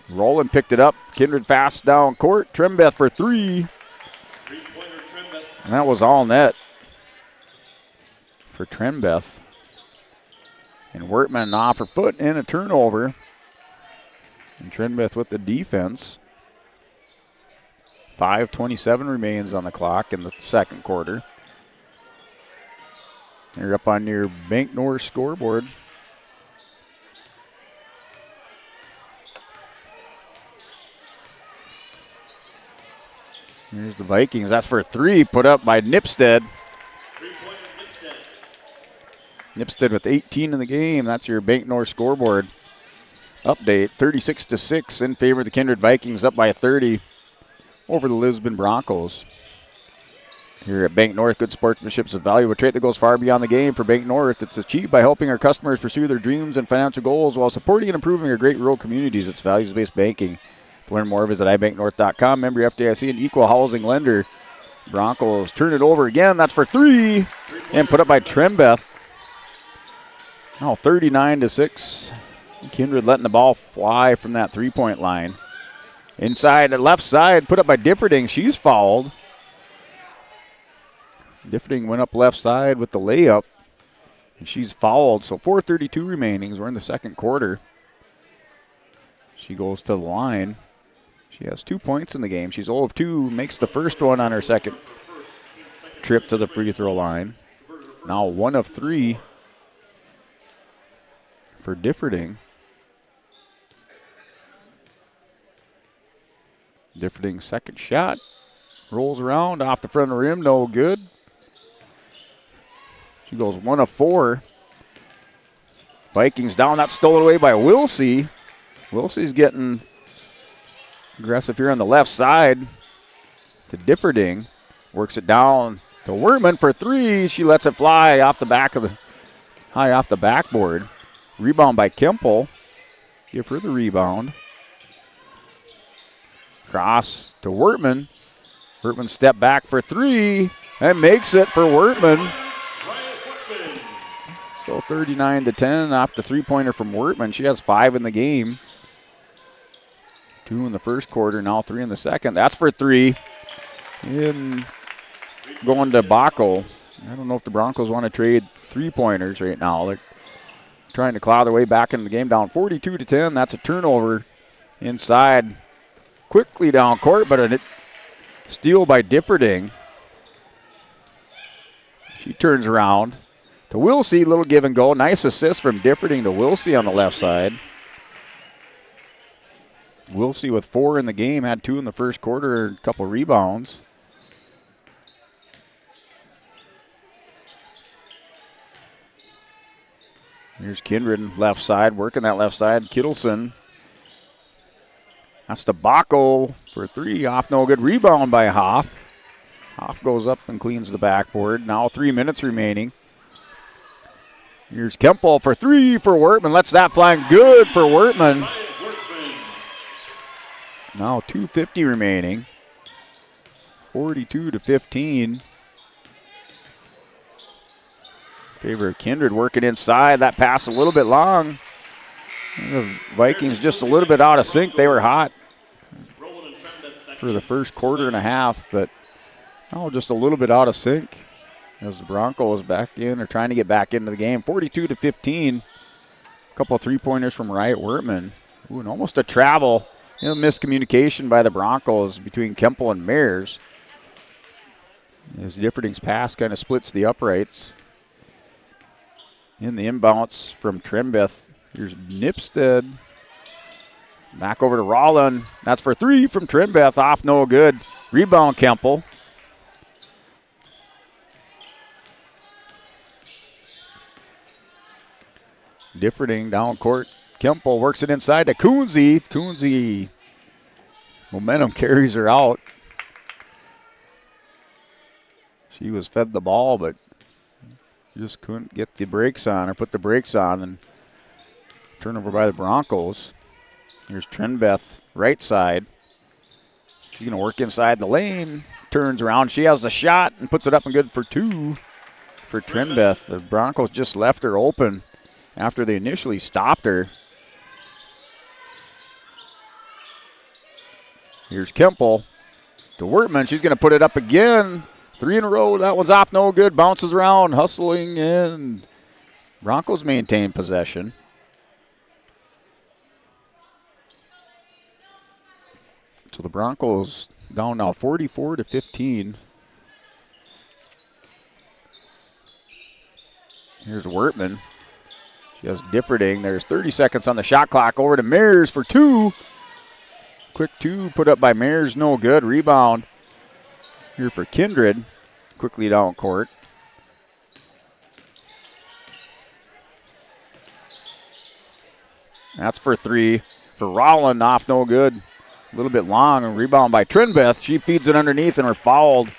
Rowland picked it up. Kindred fast down court. Trinbeth for three. And that was all net for Trinbeth. And Wertman off her foot and a turnover. And Trinbeth with the defense. 5:27 remains on the clock in the second quarter. You're up on your Bank North scoreboard. Here's the Vikings. That's for three, put up by Nipstead. Nipstead with 18 in the game. That's your Bank North scoreboard update. 36-6 in favor of the Kindred Vikings, up by 30 over the Lisbon Broncos. Here at Bank North, good sportsmanship is a valuable trait that goes far beyond the game. For Bank North, it's achieved by helping our customers pursue their dreams and financial goals while supporting and improving our great rural communities. It's values-based banking. To learn more, visit ibanknorth.com. Member FDIC, an equal housing lender. Broncos turn it over again. That's for three and put up by Trinbeth. Now 39-6. Kindred letting the ball fly from that three-point line. Inside the left side, put up by Differding. She's fouled. Differding went up left side with the layup, and she's fouled. So 4:32 remaining. We're in the second quarter. She goes to the line. She has 2 points in the game. She's 0 of 2, makes the first one on her second trip to the free throw line. Now 1 of 3 for Differding. Differding's second shot rolls around off the front of the rim, no good. She goes 1 of 4. Vikings down, that's stolen away by Wilsey. Wilsey's getting aggressive here on the left side to Differding. Works it down to Wertman for three. She lets it fly off the back of the, high off the backboard. Rebound by Kemple. Give her the rebound. Cross to Wertman. Wertman step back for three and makes it for Wertman. So 39-10 off the three-pointer from Wertman. She has 5 in the game. 2 in the first quarter, now 3 in the second. That's for three. And going to Baco. I don't know if the Broncos want to trade three-pointers right now. They're trying to claw their way back into the game, down 42-10. That's a turnover inside. Quickly down court, but a steal by Differding. She turns around to Wilsey, little give and go. Nice assist from Differding to Wilsey on the left side. Wilsey with 4 in the game, had 2 in the first quarter, a couple rebounds. Here's Kindred left side, working that left side. Kittleson. That's to Baco for three. Off, no good. Rebound by Hoff. Hoff goes up and cleans the backboard. Now 3 minutes remaining. Here's Kemple for three for Wertman. Lets that fly good for Wertman. Now 2:50 remaining. 42-15. Favor of Kindred working inside. That pass a little bit long. The Vikings just a little bit out of sync. They were hot for the first quarter and a half, but now just a little bit out of sync as the Broncos back in or trying to get back into the game. 42-15. A couple of three-pointers from Riot Wertman. Ooh, and almost a travel. Miscommunication by the Broncos between Kemple and Mayers. As Differding's pass kind of splits the uprights. In the inbounds from Trinbeth. Here's Nipstead. Back over to Rollin. That's for three from Trinbeth. Off, no good. Rebound, Kemple. Differding down court. Kemple works it inside to Coonsey. Coonsey Momentum carries her out. She was fed the ball, but just couldn't get the brakes on or put the brakes on, and turnover by the Broncos. Here's Trenbeth, right side. She's going to work inside the lane, turns around. She has the shot and puts it up and good for 2 for Trenbeth. The Broncos just left her open after they initially stopped her. Here's Kemple to Wertman. She's going to put it up again. 3 in a row. That one's off, no good. Bounces around, hustling in. Broncos maintain possession. So the Broncos down now 44-15. Here's Wertman. She has Differding. There's 30 seconds on the shot clock. Over to Mears for 2. Quick 2 put up by Mears, no good. Rebound here for Kindred. Quickly down court. That's for 3. For Rolland, off no good. A little bit long, and rebound by Trenbeth. She feeds it underneath and are fouled.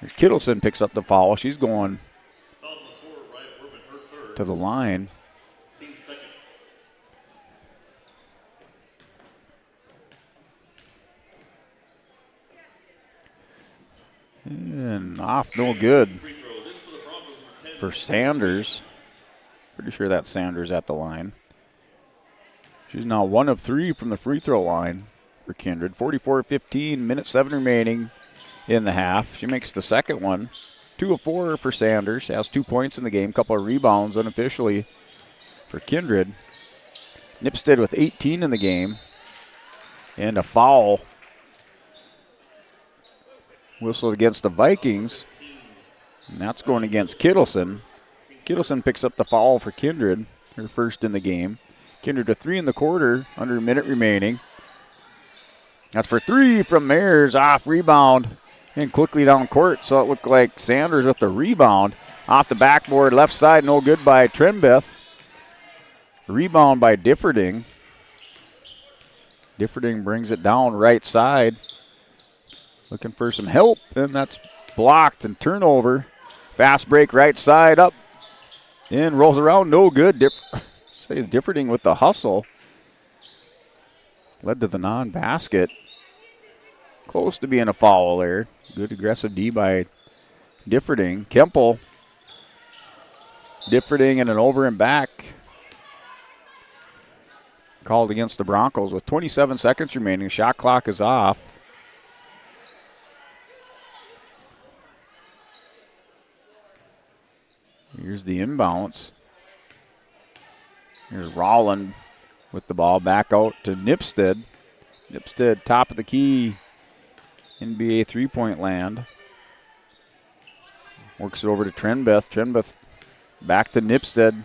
Kittleson picks up the foul. She's going to the line. And off, no good for Sanders. Pretty sure that's Sanders at the line. She's now 1 of 3 from the free throw line for Kindred. 44-15, minute 7 remaining in the half. She makes the second one. 2 of 4 for Sanders. Has 2 points in the game. Couple of rebounds unofficially for Kindred. Nipstead with 18 in the game. And a foul whistled against the Vikings. And that's going against Kittleson. Kittleson picks up the foul for Kindred, her first in the game. Kindred a 3 in the quarter, under a minute remaining. That's for 3 from Mears, off rebound, and quickly down court. So it looked like Sanders with the rebound. Off the backboard, left side, no good by Trenbeth. Rebound by Differding. Differding brings it down right side. Looking for some help, and that's blocked and turnover. Fast break right side up. And rolls around, no good. Differding with the hustle. Led to the non-basket. Close to being a foul there. Good aggressive D by Differding. Kemple. Differding and an over and back. Called against the Broncos with 27 seconds remaining. Shot clock is off. Here's the inbounds. Here's Rolland with the ball back out to Nipstead. Nipstead, top of the key, NBA three-point land. Works it over to Trenbeth. Trenbeth back to Nipstead.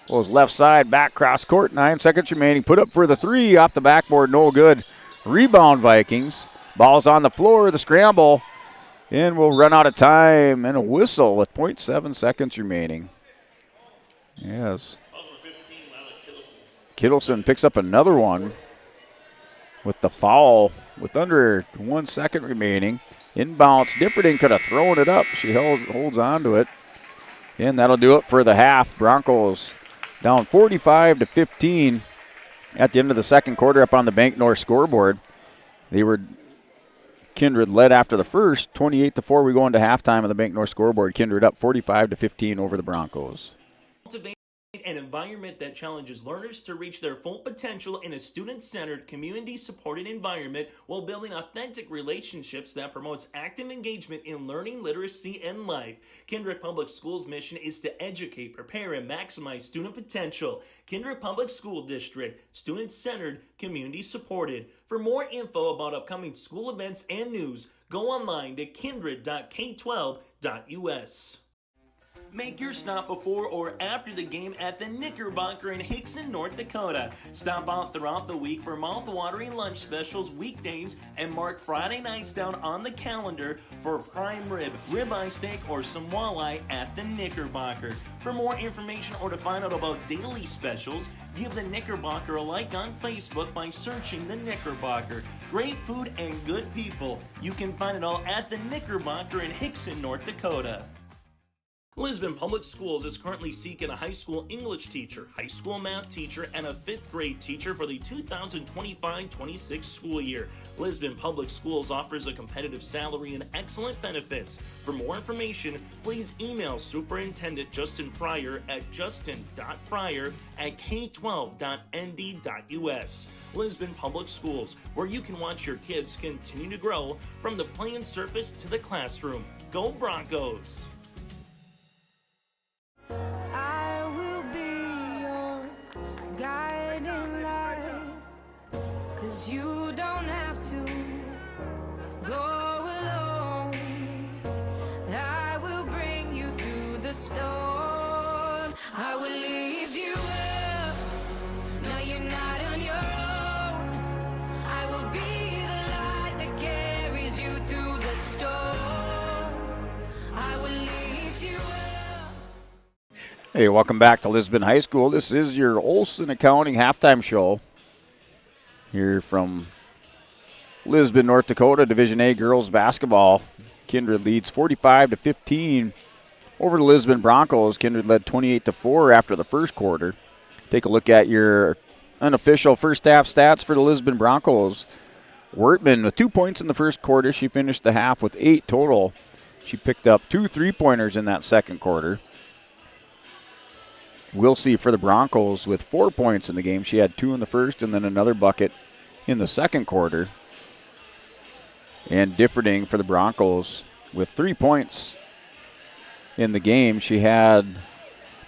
Goes left side, back cross court, 9 seconds remaining. Put up for the 3 off the backboard, no good. Rebound Vikings. Ball's on the floor, the scramble. And we'll run out of time and a whistle with 0.7 seconds remaining. Yes. Kittleson picks up another one with the foul with under 1 second remaining. Inbounds. Differding could have thrown it up. She holds on to it. And that'll do it for the half. Broncos down 45-15 at the end of the second quarter up on the Bank North scoreboard. Kindred led after the first, 28-4. We go into halftime on the Bank North scoreboard. Kindred up 45-15 over the Broncos. Cultivate an environment that challenges learners to reach their full potential in a student-centered, community-supported environment while building authentic relationships that promotes active engagement in learning, literacy, and life. Kindred Public Schools' mission is to educate, prepare, and maximize student potential. Kindred Public School District, student-centered, community-supported. For more info about upcoming school events and news, go online to kindred.k12.us. Make your stop before or after the game at the Knickerbocker in Hickson, North Dakota. Stop out throughout the week for mouth-watering lunch specials weekdays and mark Friday nights down on the calendar for prime rib, ribeye steak, or some walleye at the Knickerbocker. For more information or to find out about daily specials, give the Knickerbocker a like on Facebook by searching the Knickerbocker. Great food and good people. You can find it all at the Knickerbocker in Hickson, North Dakota. Lisbon Public Schools is currently seeking a high school English teacher, high school math teacher, and a 5th grade teacher for the 2025-26 school year. Lisbon Public Schools offers a competitive salary and excellent benefits. For more information, please email Superintendent Justin Fryer at justin.fryer@k12.nd.us. Lisbon Public Schools, where you can watch your kids continue to grow from the playing surface to the classroom. Go Broncos! I will be your guiding light, 'cause you don't have to go alone. I will bring you through the storm. I will lift you up. Now you're not on your own. I will be the light that carries you through the storm. I will lift you up. Hey, welcome back to Lisbon High School. This is your Olson Accounting halftime show here from Lisbon, North Dakota, Division A girls basketball. Kindred leads 45-15 over the Lisbon Broncos. Kindred led 28-4 after the first quarter. Take a look at your unofficial first half stats for the Lisbon Broncos. Wertman with 2 points in the first quarter. She finished the half with 8 total. She picked up 2 3-pointers in that second quarter. We'll see for the Broncos with 4 points in the game. She had 2 in the first and then another bucket in the second quarter. And Differding for the Broncos with 3 points in the game. She had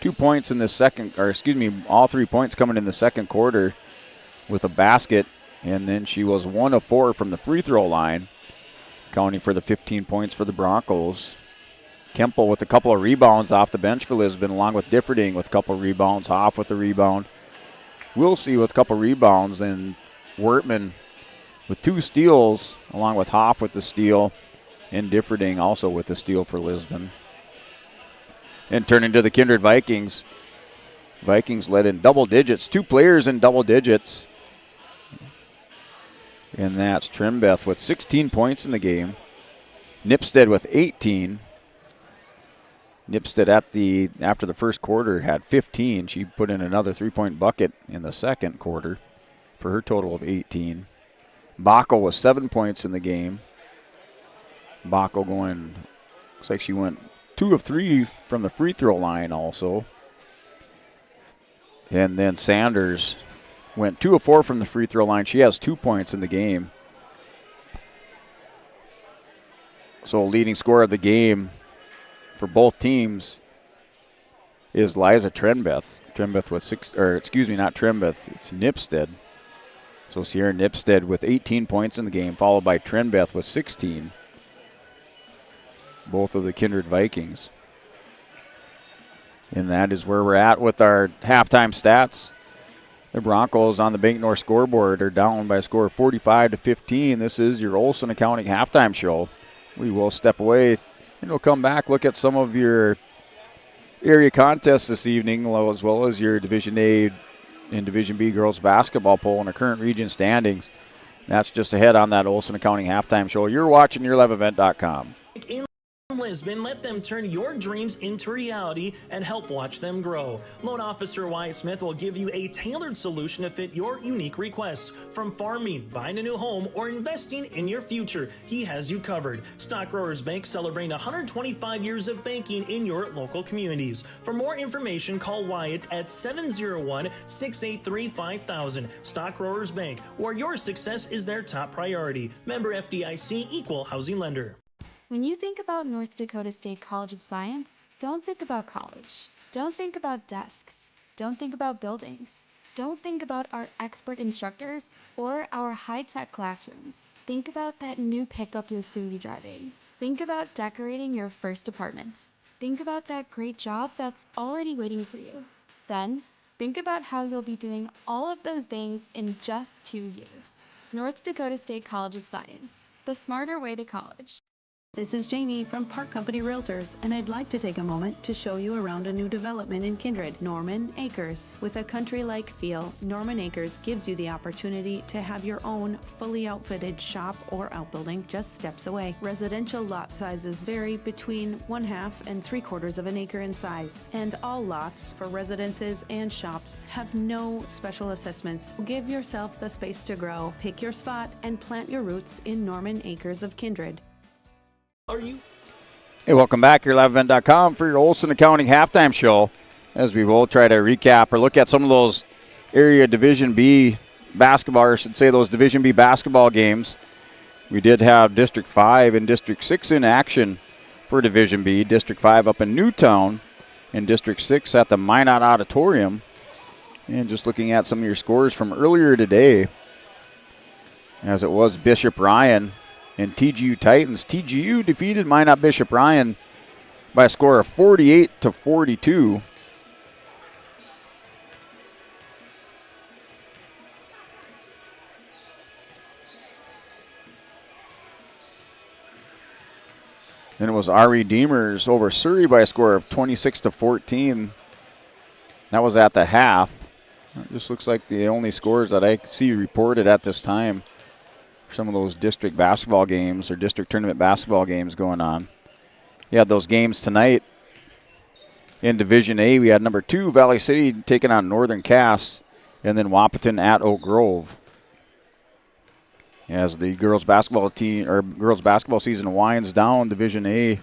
2 points in the all 3 points coming in the second quarter with a basket. And then she was 1 of 4 from the free throw line, accounting for the 15 points for the Broncos. Kemple with a couple of rebounds off the bench for Lisbon, along with Differding with a couple of rebounds, Hoff with a rebound. Wilsey with a couple of rebounds, and Wertman with 2 steals, along with Hoff with the steal, and Differding also with the steal for Lisbon. And turning to the Kindred Vikings. Vikings led in double digits, 2 players in double digits. And that's Trimbeth with 16 points in the game. Nipstead with 18. Nipstead after the first quarter had 15. She put in another 3-point bucket in the second quarter for her total of 18. Bacco was 7 points in the game. Bacco looks like she went 2 of 3 from the free throw line also. And then Sanders went 2 of 4 from the free throw line. She has 2 points in the game. So leading scorer of the game for both teams is Liza Trenbeth. Trenbeth with not Trenbeth, it's Nipstead. So Sierra Nipstead with 18 points in the game, followed by Trenbeth with 16. Both of the Kindred Vikings. And that is where we're at with our halftime stats. The Broncos on the Bank North scoreboard are down by a score of 45-15. This is your Olson Accounting halftime show. We will step away and we'll come back, look at some of your area contests this evening, as well as your Division A and Division B girls basketball poll and the current region standings. That's just ahead on that Olson Accounting halftime show. You're watching YourLiveEvent.com. In Lisbon, let them turn your dreams into reality and help watch them grow. Loan Officer Wyatt Smith will give you a tailored solution to fit your unique requests. From farming, buying a new home, or investing in your future, he has you covered. Stock Growers Bank celebrating 125 years of banking in your local communities. For more information, call Wyatt at 701-683-5000. Stock Growers Bank, where your success is their top priority. Member FDIC, Equal Housing Lender. When you think about North Dakota State College of Science, don't think about college. Don't think about desks. Don't think about buildings. Don't think about our expert instructors or our high-tech classrooms. Think about that new pickup you'll soon be driving. Think about decorating your first apartment. Think about that great job that's already waiting for you. Then, think about how you'll be doing all of those things in just 2 years. North Dakota State College of Science, the smarter way to college. This is Jamie from Park Company Realtors, and I'd like to take a moment to show you around a new development in Kindred, Norman Acres. With a country-like feel, Norman Acres gives you the opportunity to have your own fully outfitted shop or outbuilding just steps away. Residential lot sizes vary between 1/2 and 3/4 of an acre in size, and all lots for residences and shops have no special assessments. Give yourself the space to grow, pick your spot, and plant your roots in Norman Acres of Kindred. Are you? Hey, welcome back. YourLiveEvent.com for your Olson Accounting halftime show. As we will try to recap or look at some of those area Division B basketball, or I should say those Division B basketball games. We did have District 5 and District 6 in action for Division B. District 5 up in Newtown and District 6 at the Minot Auditorium. And just looking at some of your scores from earlier today, as it was Bishop Ryan and TGU Titans. TGU defeated Minot Bishop Ryan by a score of 48-42. Then it was our Redeemers over Surrey by a score of 26-14. That was at the half. It just looks like the only scores that I see reported at this time. Some of those district basketball games or district tournament basketball games going on. You had those games tonight in Division A. We had number 2 Valley City taking on Northern Cass, and then Wahpeton at Oak Grove. As the girls basketball team or girls basketball season winds down, Division A,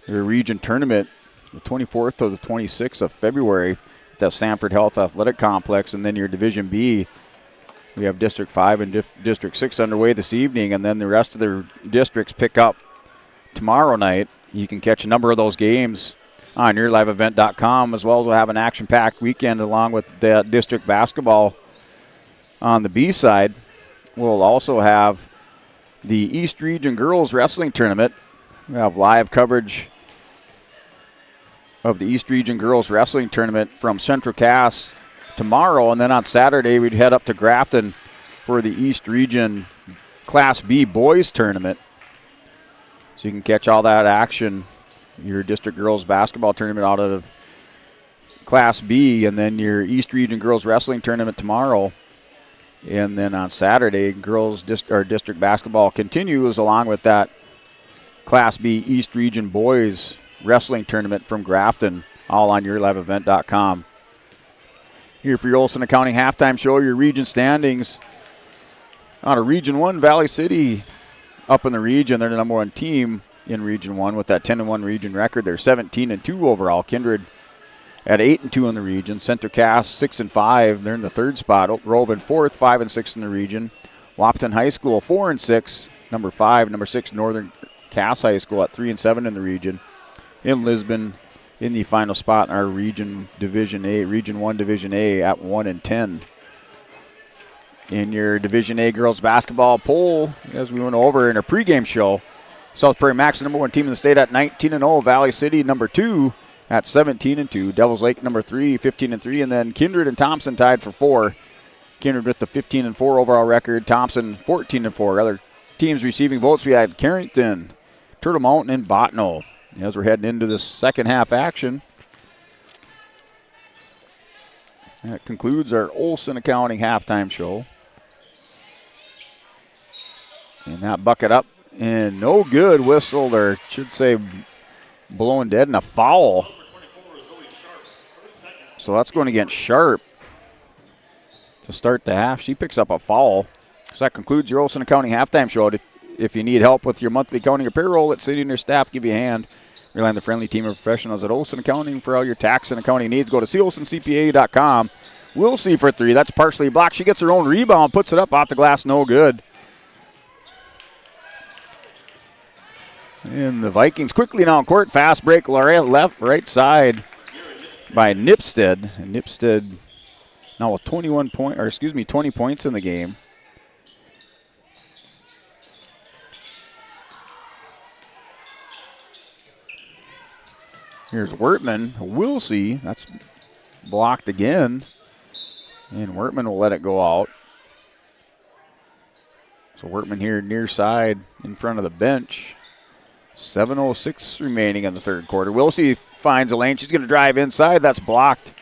your region tournament, the 24th to the 26th of February at the Sanford Health Athletic Complex, and then your Division B. We have District 5 and District 6 underway this evening, and then the rest of the districts pick up tomorrow night. You can catch a number of those games on YourLiveEvent.com, as well as we'll have an action-packed weekend along with the district basketball on the B side. We'll also have the East Region Girls Wrestling Tournament. We have live coverage of the East Region Girls Wrestling Tournament from Central Cass tomorrow, and then on Saturday we'd head up to Grafton for the East Region Class B Boys Tournament. So you can catch all that action, your district girls basketball tournament out of Class B, and then your East Region Girls Wrestling Tournament tomorrow. And then on Saturday, girls district basketball continues along with that Class B East Region Boys Wrestling Tournament from Grafton, all on YourLiveEvent.com. Here for your Olson Accounting halftime show, your region standings. Out of Region 1, Valley City up in the region. They're the number 1 team in Region 1 with that 10-1 region record. They're 17-2 overall. Kindred at 8-2 in the region. Central Cass 6-5. They're in the 3rd spot. Oak Grove in 4th, 5-6 in the region. Wahpeton High School 4-6. Number 5, number 6 Northern Cass High School at 3-7 in the region. In Lisbon in the final spot in our region Division A, Region 1 Division A at 1-10. In your Division A girls basketball poll, as we went over in our pregame show, South Prairie Max, the number 1 team in the state at 19-0. Valley City, number 2 at 17-2. Devils Lake, number 3, 15-3. And then Kindred and Thompson tied for 4. Kindred with the 15-4 overall record. Thompson 14-4. Other teams receiving votes, we had Carrington, Turtle Mountain, and Bottineau. As we're heading into this second half action. That concludes our Olson Accounting halftime show. And that bucket up and no good, whistled, or should say blowing dead, and a foul. So that's going against Sharp to start the half. She picks up a foul. So that concludes your Olson Accounting halftime show. If you need help with your monthly accounting or payroll, let Cindy and her staff give you a hand. Rely on the friendly team of professionals at Olson Accounting for all your tax and accounting needs. Go to colsoncpa.com. We'll see for 3. That's partially blocked. She gets her own rebound, puts it up off the glass, no good. And the Vikings quickly now in court. Fast break, right side by Nipstead. And Nipstead now with 20 points in the game. Here's Wertman. Wilsey, that's blocked again. And Wertman will let it go out. So Wertman here near side in front of the bench. 7:06 remaining in the third quarter. Wilsey finds a lane. She's going to drive inside. That's blocked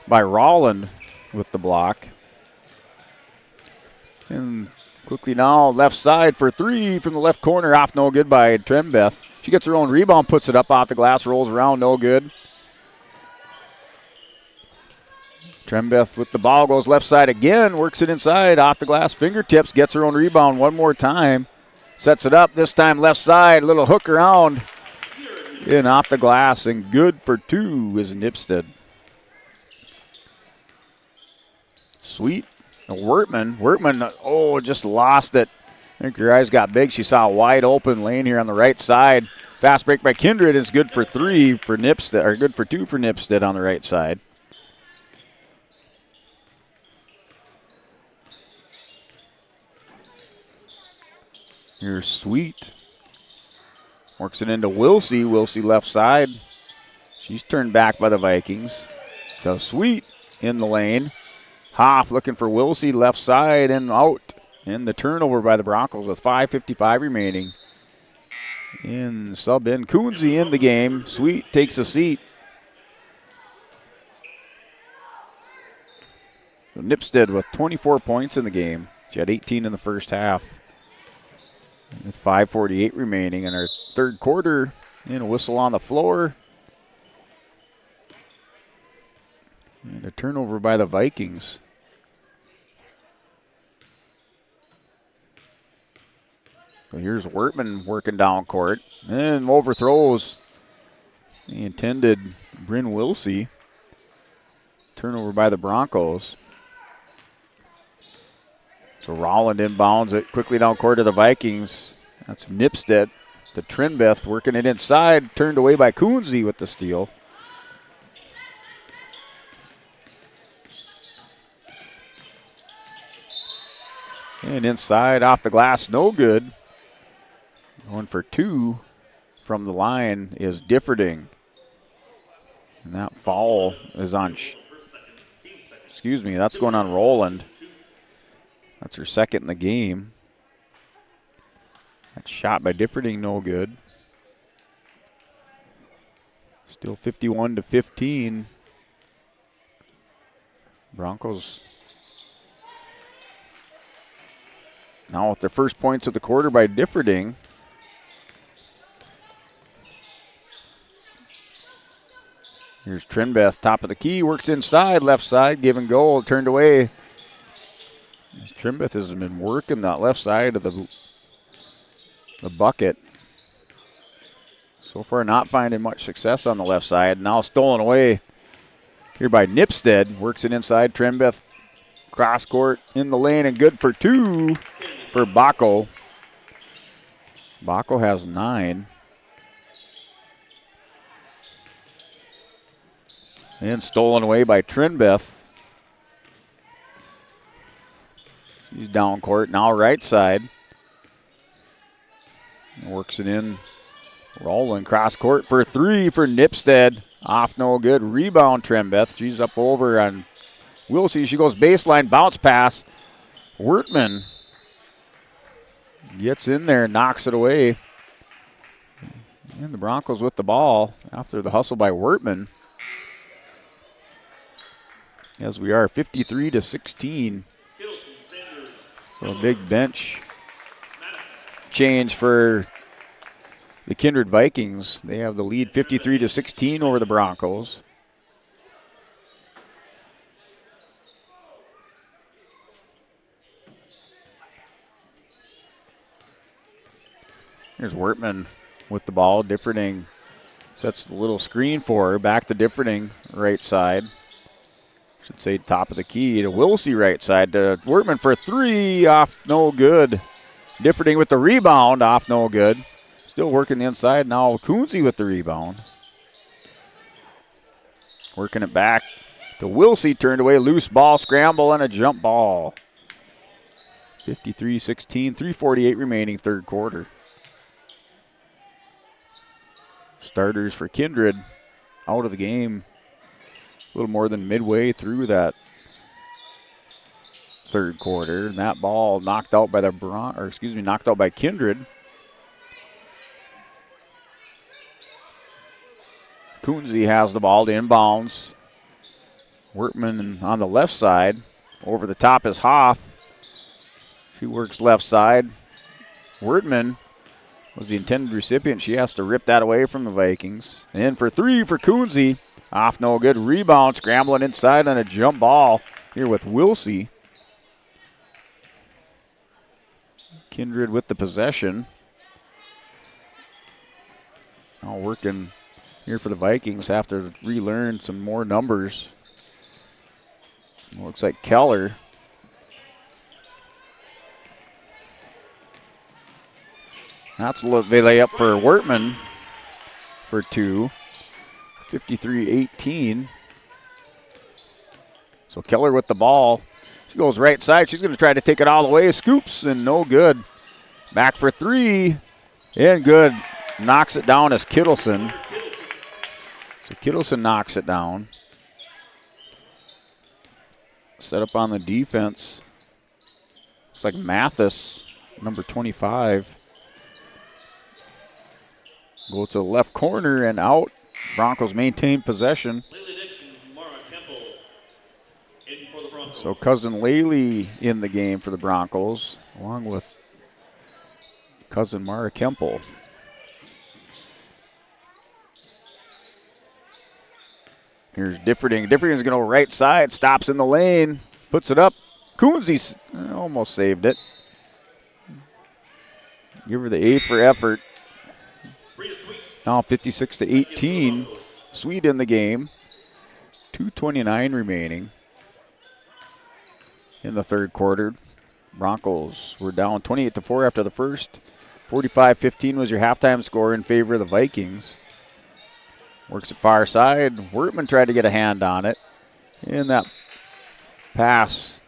by Rolland with the block. And quickly now left side for three from the left corner. Off no good by Trembeth. She gets her own rebound, puts it up off the glass, rolls around, no good. Trembeth with the ball, goes left side again, works it inside, off the glass, fingertips, gets her own rebound one more time. Sets it up, this time left side, little hook around. In off the glass, and good for two is Nipstead. Sweet. Wertman, just lost it. I think her eyes got big. She saw a wide open lane here on the right side. Fast break by Kindred is good for three for Nipstead, or good for two for Nipstead on the right side. Here's Sweet. Works it into Wilsey. Wilsey left side. She's turned back by the Vikings. So Sweet in the lane. Hoff looking for Wilsey left side and out. And the turnover by the Broncos with 5:55 remaining. And sub in Coonsey in the game. Sweet takes a seat. So Nipstead with 24 points in the game. She had 18 in the first half. With 5:48 remaining in our third quarter. And a whistle on the floor. And a turnover by the Vikings. So here's Wertman working down court. And overthrows the intended Bryn Wilsey. Turnover by the Broncos. So Rolland inbounds it quickly down court to the Vikings. That's Nipstead to Trinbeth, working it inside. Turned away by Coonsey with the steal. And inside, off the glass, no good. Going for two from the line is Differding. And that foul is on, that's going on Rolland. That's her second in the game. That shot by Differding, no good. Still 51-15. Broncos now with their first points of the quarter by Differding. Here's Trinbeth, top of the key, works inside, left side, give and go, turned away. Trinbeth has been working that left side of the bucket. So far not finding much success on the left side. Now stolen away here by Nipstead. Works it inside. Trinbeth cross court in the lane and good for two for Bacco. Bacco has 9. And stolen away by Trinbeth. She's down court, now right side. Works it in. Rolling cross court for three for Nipstead. Off no good. Rebound Trinbeth. She's up over on Wilsey. She goes baseline, bounce pass. Wertman gets in there, knocks it away. And the Broncos with the ball after the hustle by Wertman. As we are 53-16. So a big bench change for the Kindred Vikings. They have the lead 53-16 over the Broncos. Here's Wertman with the ball. Differding sets the little screen for her. Back to Differding, right side. Should say top of the key to Wilsey right side to Wertman for three, off no good. Differding with the rebound, off no good. Still working the inside, now Coonsey with the rebound. Working it back to Wilsey, turned away, loose ball, scramble, and a jump ball. 53-16, 3:48 remaining third quarter. Starters for Kindred. out of the game a little more than midway through that third quarter. And that ball knocked out by knocked out by Kindred. Coonsey has the ball to inbounds. Wortman on the left side. Over the top is Hoff. She works left side. Wortman was the intended recipient. She has to rip that away from the Vikings. And for three for Coonsey. Off no good. Rebound, scrambling inside on a jump ball here with Wilsey. Kindred with the possession. Now working here for the Vikings, have to relearn some more numbers. Looks like Keller. That's what they lay up for Wortman for two. 53-18. So Keller with the ball. She goes right side. She's going to try to take it all the way. Scoops and no good. Back for three. And good. Knocks it down as Kittleson. So Kittleson knocks it down. Set up on the defense. Looks like Mathis, number 25. Goes to the left corner and out. Broncos maintain possession. So cousin Laley in the game for the Broncos, along with cousin Mara Kemple. Here's Differding. Differding's going to go right side, stops in the lane, puts it up. Coonsey almost saved it. Give her the A for effort. Now 56-18. Sweet in the game. 2:29 remaining in the third quarter. Broncos were down 28-4 after the first. 45-15 was your halftime score in favor of the Vikings. Works it far side. Wortman tried to get a hand on it. And that pass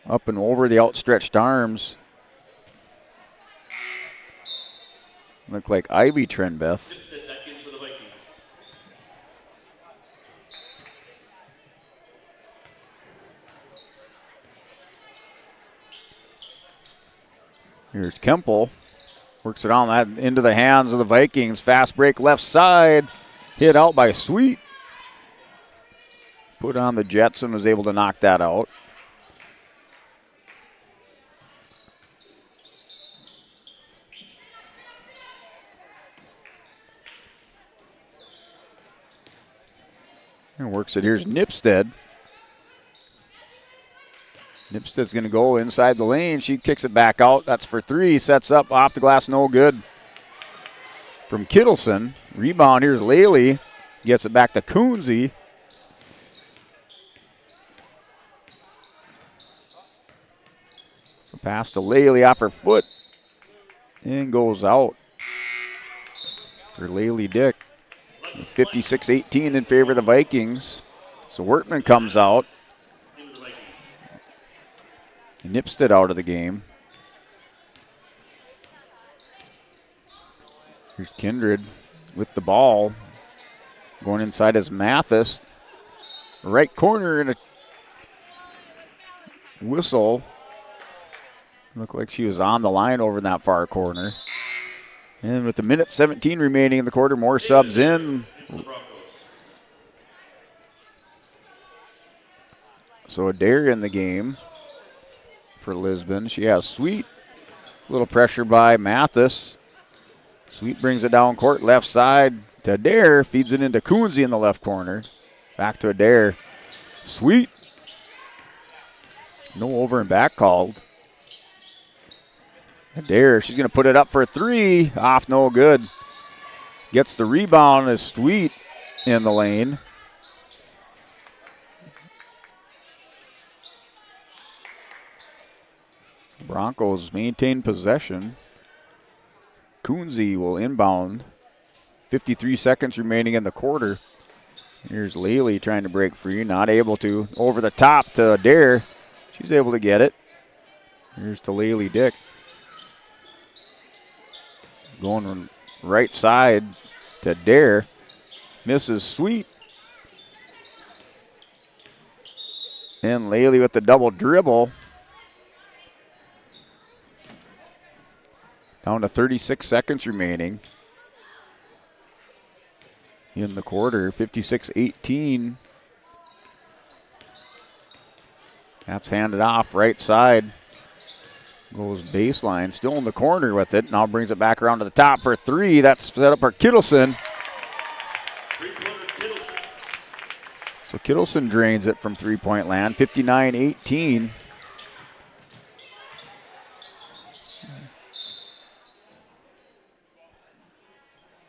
up and over the outstretched arms. Looked like Ivy Trenbeth. Here's Kemple. Works it on that into the hands of the Vikings. Fast break left side. Hit out by Sweet. Put on the Jets and was able to knock that out. And works it. Here's Nipstead. Nipstead's going to go inside the lane. She kicks it back out. That's for three. Sets up off the glass. No good. From Kittleson. Rebound. Here's Laley. Gets it back to Coonsey. So pass to Laley off her foot. And goes out for Laley Dick. 56-18 in favor of the Vikings. So Wortman comes out. Nipstead out of the game. Here's Kindred with the ball. Going inside is Mathis. Right corner and a whistle. Looked like she was on the line over in that far corner. And with a minute 17 remaining in the quarter, more subs in. So Adair in the game for Lisbon. She has Sweet. A little pressure by Mathis. Sweet brings it down court, left side to Adair. Feeds it into Coonsey in the left corner. Back to Adair. Sweet. No over and back called. Adair, she's going to put it up for three. Off, no good. Gets the rebound as Sweet in the lane. So Broncos maintain possession. Coonsey will inbound. 53 seconds remaining in the quarter. Here's Laley trying to break free. Not able to. Over the top to Adair. She's able to get it. Here's to Laley Dick. Going right side to Adair. Misses Sweet. And Laley with the double dribble. Down to 36 seconds remaining in the quarter, 56-18. That's handed off right side. Goes baseline, still in the corner with it. Now brings it back around to the top for three. That's set up for Kittleson. So Kittleson drains it from three-point land, 59-18.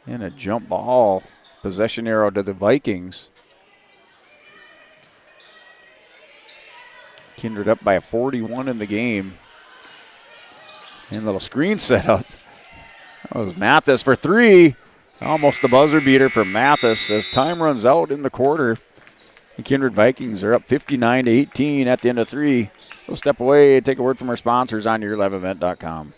And a jump ball. Possession arrow to the Vikings. Kindred up by 41 in the game. And a little screen setup. That was Mathis for three. Almost the buzzer beater for Mathis as time runs out in the quarter. The Kindred Vikings are up 59-18 at the end of three. We'll step away and take a word from our sponsors on yourliveevent.com.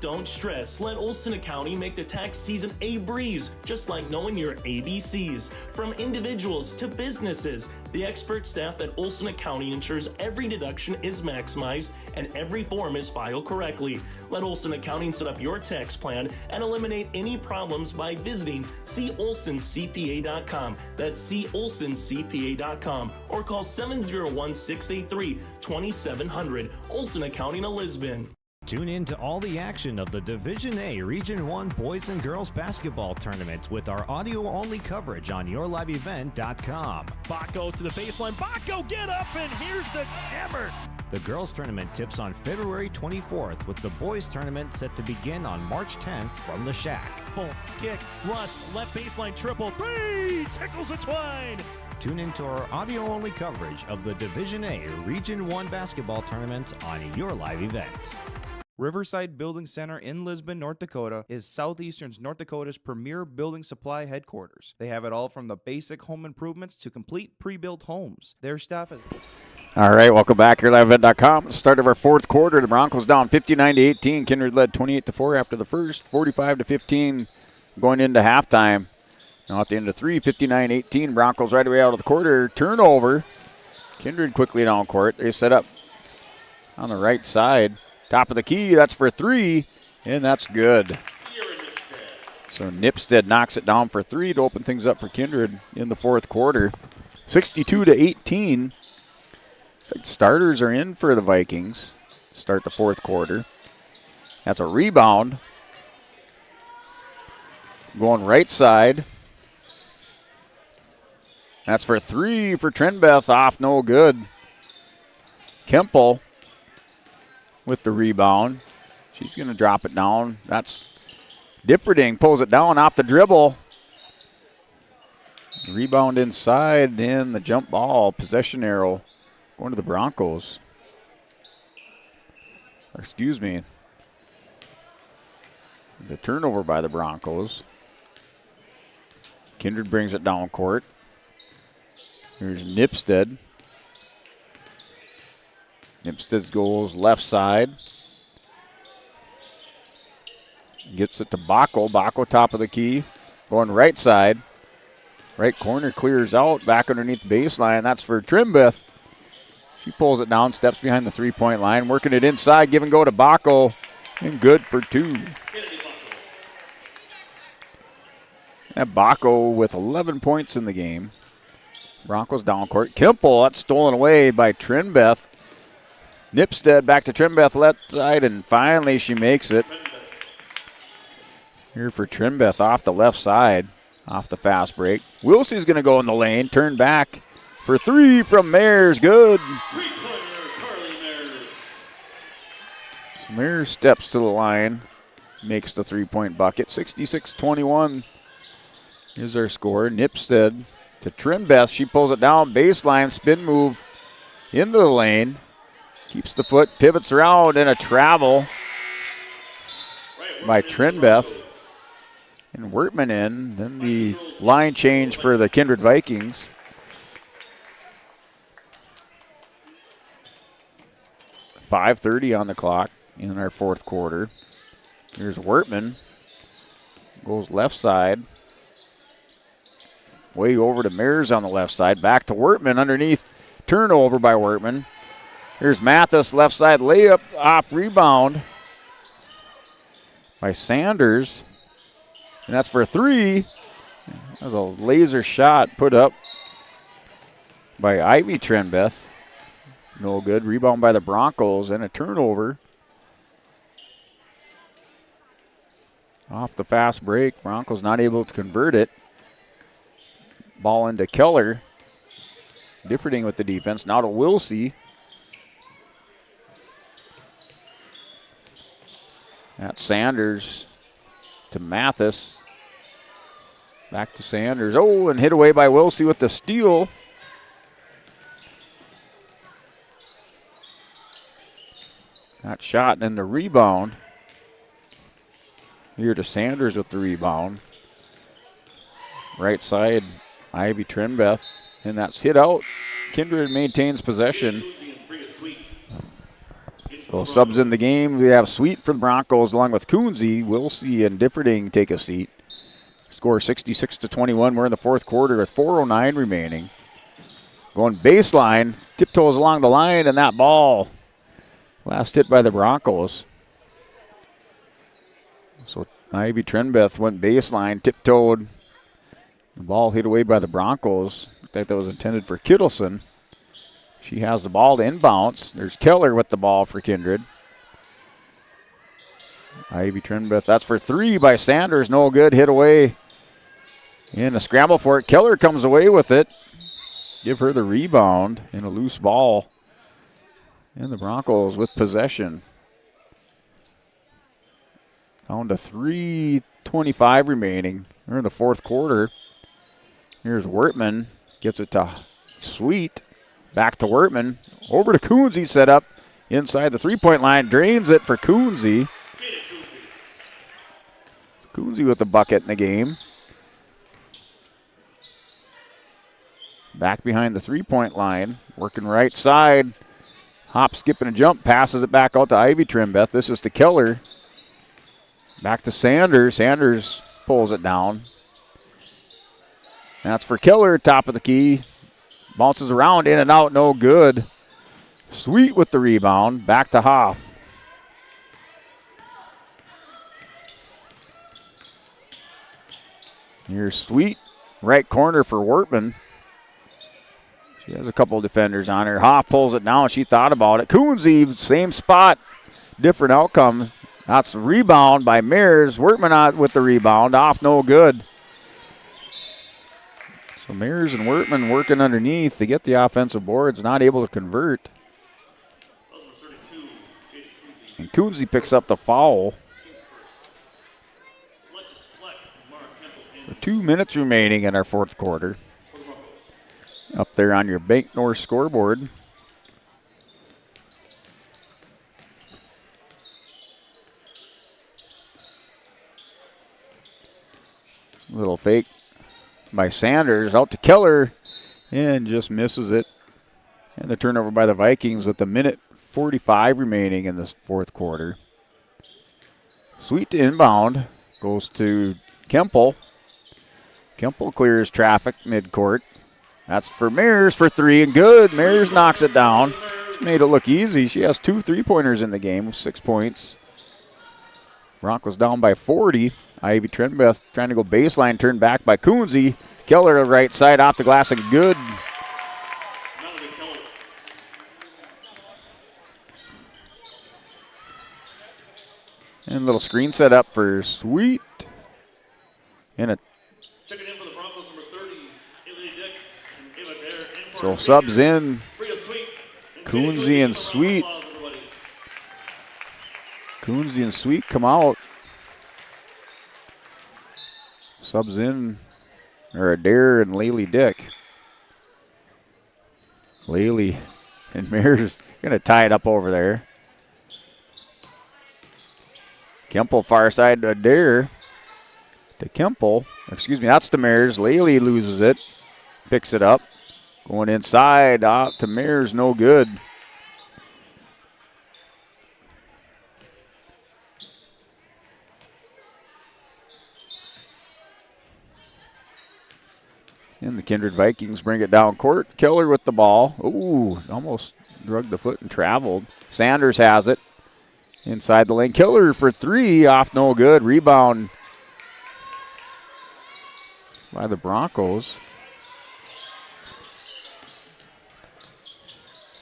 Don't stress. Let Olson Accounting make the tax season a breeze, just like knowing your ABCs. From individuals to businesses, the expert staff at Olson Accounting ensures every deduction is maximized and every form is filed correctly. Let Olson Accounting set up your tax plan and eliminate any problems by visiting colsoncpa.com. That's colsoncpa.com or call 701-683-2700. Olson Accounting of Lisbon. Tune in to all the action of the Division A Region 1 Boys and Girls Basketball Tournament with our audio-only coverage on yourliveevent.com. Baco to the baseline. Baco, get up, and here's the hammer. The girls' tournament tips on February 24th with the boys' tournament set to begin on March 10th from the Shack. Boom, kick, Rust, left baseline triple, three, tickles a twine. Tune into our audio-only coverage of the Division A Region 1 Basketball Tournament on your live event. Riverside Building Center in Lisbon, North Dakota is Southeastern North Dakota's premier building supply headquarters. They have it all from the basic home improvements to complete pre-built homes. Their staff is... All right, welcome back here, liveevent.com. Start of our fourth quarter. The Broncos down 59-18. Kindred led 28-4 after the first, 45-15 going into halftime. Now at the end of three, 59-18. Broncos right away out of the quarter. Turnover. Kindred quickly down court. They set up on the right side. Top of the key, that's for three, and that's good. So Nipstead knocks it down for three to open things up for Kindred in the fourth quarter. 62-18. It's like starters are in for the Vikings. Start the fourth quarter. That's a rebound. Going right side. That's for three for Trenbeth, off no good. Kemple with the rebound. She's going to drop it down. That's Differding, pulls it down off the dribble. Rebound inside, and the jump ball, possession arrow going to the Broncos. Or excuse me. The turnover by the Broncos. Kindred brings it down court. Here's Nipstead. Nipstead goes left side. Gets it to Baco. Baco top of the key. Going right side. Right corner clears out. Back underneath the baseline. That's for Trimbeth. She pulls it down. Steps behind the three-point line. Working it inside. Give and go to Baco. And good for two. And Baco with 11 points in the game. Broncos down court. Kimple. That's stolen away by Trimbeth. Nipstead back to Trimbeth left side, and finally she makes it. Here for Trimbeth off the left side, off the fast break. Wilsey's going to go in the lane, turn back for three from Mayers, good. So Mayers steps to the line, makes the three-point bucket. 66-21 is our score. Nipstead to Trimbeth, she pulls it down, baseline, spin move into the lane. Keeps the foot, pivots around, and a travel by Trimbeth. And Wertman in. Then the line change for the Kindred Vikings. .5:30 on the clock in our fourth quarter. Here's Wertman. Goes left side. Way over to Mears on the left side. Back to Wortman underneath. Turnover by Wortman. Here's Mathis, left side layup, off rebound by Sanders. And that's for 3. That was a laser shot put up by Ivy Trenbeth. No good. Rebound by the Broncos and a turnover. Off the fast break. Broncos not able to convert it. Ball into Keller. Differting with the defense. Now to Wilsey. That's Sanders to Mathis. Back to Sanders. Oh, and hit away by Wilsey with the steal. That shot and then the rebound. Here to Sanders with the rebound. Right side, Ivy Trenbeth. And that's hit out. Kindred maintains possession. So subs in the game. We have Sweet for the Broncos along with Coonsey. Wilsey and Differding take a seat. Score 66-21. We're in the fourth quarter with 4:09 remaining. Going baseline. Tiptoes along the line and that ball. Last hit by the Broncos. So Ivy Trenbeth went baseline, tiptoed. The ball hit away by the Broncos. Looked like that was intended for Kittleson. She has the ball to inbounds. There's Keller with the ball for Kindred. Ivy Trenbeth, that's for 3 by Sanders. No good, hit away. In a scramble for it. Keller comes away with it. Give her the rebound in a loose ball. And the Broncos with possession. Down to 3:25 remaining. We're in the fourth quarter. Here's Wortman. Gets it to Sweet. Back to Wortman. Over to Coonsey, set up inside the three-point line. Drains it for Coonsey. Coonsey with the bucket in the game. Back behind the three-point line. Working right side. Hop, skip, and a jump. Passes it back out to Ivy Trenbeth. This is to Keller. Back to Sanders. Sanders pulls it down. That's for Keller, top of the key. Bounces around, in and out, no good. Sweet with the rebound. Back to Hoff. Here's Sweet. Right corner for Wortman. She has a couple of defenders on her. Hoff pulls it down. She thought about it. Coonsey, same spot. Different outcome. That's the rebound by Mears. Wortman out with the rebound. Off, no good. So Mears and Wortman working underneath to get the offensive boards. Not able to convert. And Coonsey picks up the foul. So 2 minutes remaining in our fourth quarter. Up there on your Bank North scoreboard. Little fake by Sanders out to Keller and just misses it. And the turnover by the Vikings with 1:45 remaining in this fourth quarter. Sweet to inbound. Goes to Kemple. Kemple clears traffic midcourt. That's for Mears for 3 and good. Mears knocks it down. Made it look easy. She has 2 3-pointers in the game with 6 points. Broncos down by 40. Ivy Trenbeth trying to go baseline, turned back by Coonsey. Keller right side off the glass and good. And a little screen set up for Sweet. And a so subs in. Coonsey and Sweet. Coonsey and Sweet come out. Subs in are Adair and Laley Dick. Laley and Mears going to tie it up over there. Kemple far side to Adair. To Kemple. Excuse me, that's to Mears. Laley loses it. Picks it up. Going inside, out to Mears, no good. And the Kindred Vikings bring it down court. Keller with the ball. Ooh, almost drug the foot and traveled. Sanders has it. Inside the lane. Keller for three. Off no good. Rebound by the Broncos.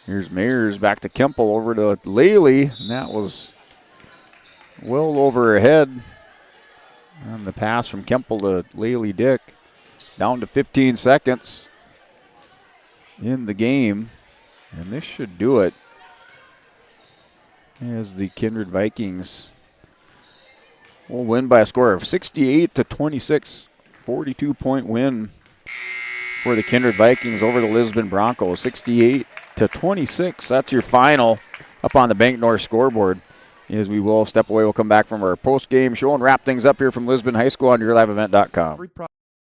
Here's Mayers back to Kemple over to Laley. And that was well over her head. And the pass from Kemple to Laley Dick. Down to 15 seconds in the game. And this should do it. As the Kindred Vikings will win by a score of 68-26. 42-point win for the Kindred Vikings over the Lisbon Broncos. 68-26. That's your final up on the Bank North scoreboard. As we will step away, we'll come back from our post-game show and wrap things up here from Lisbon High School on yourliveevent.com. Every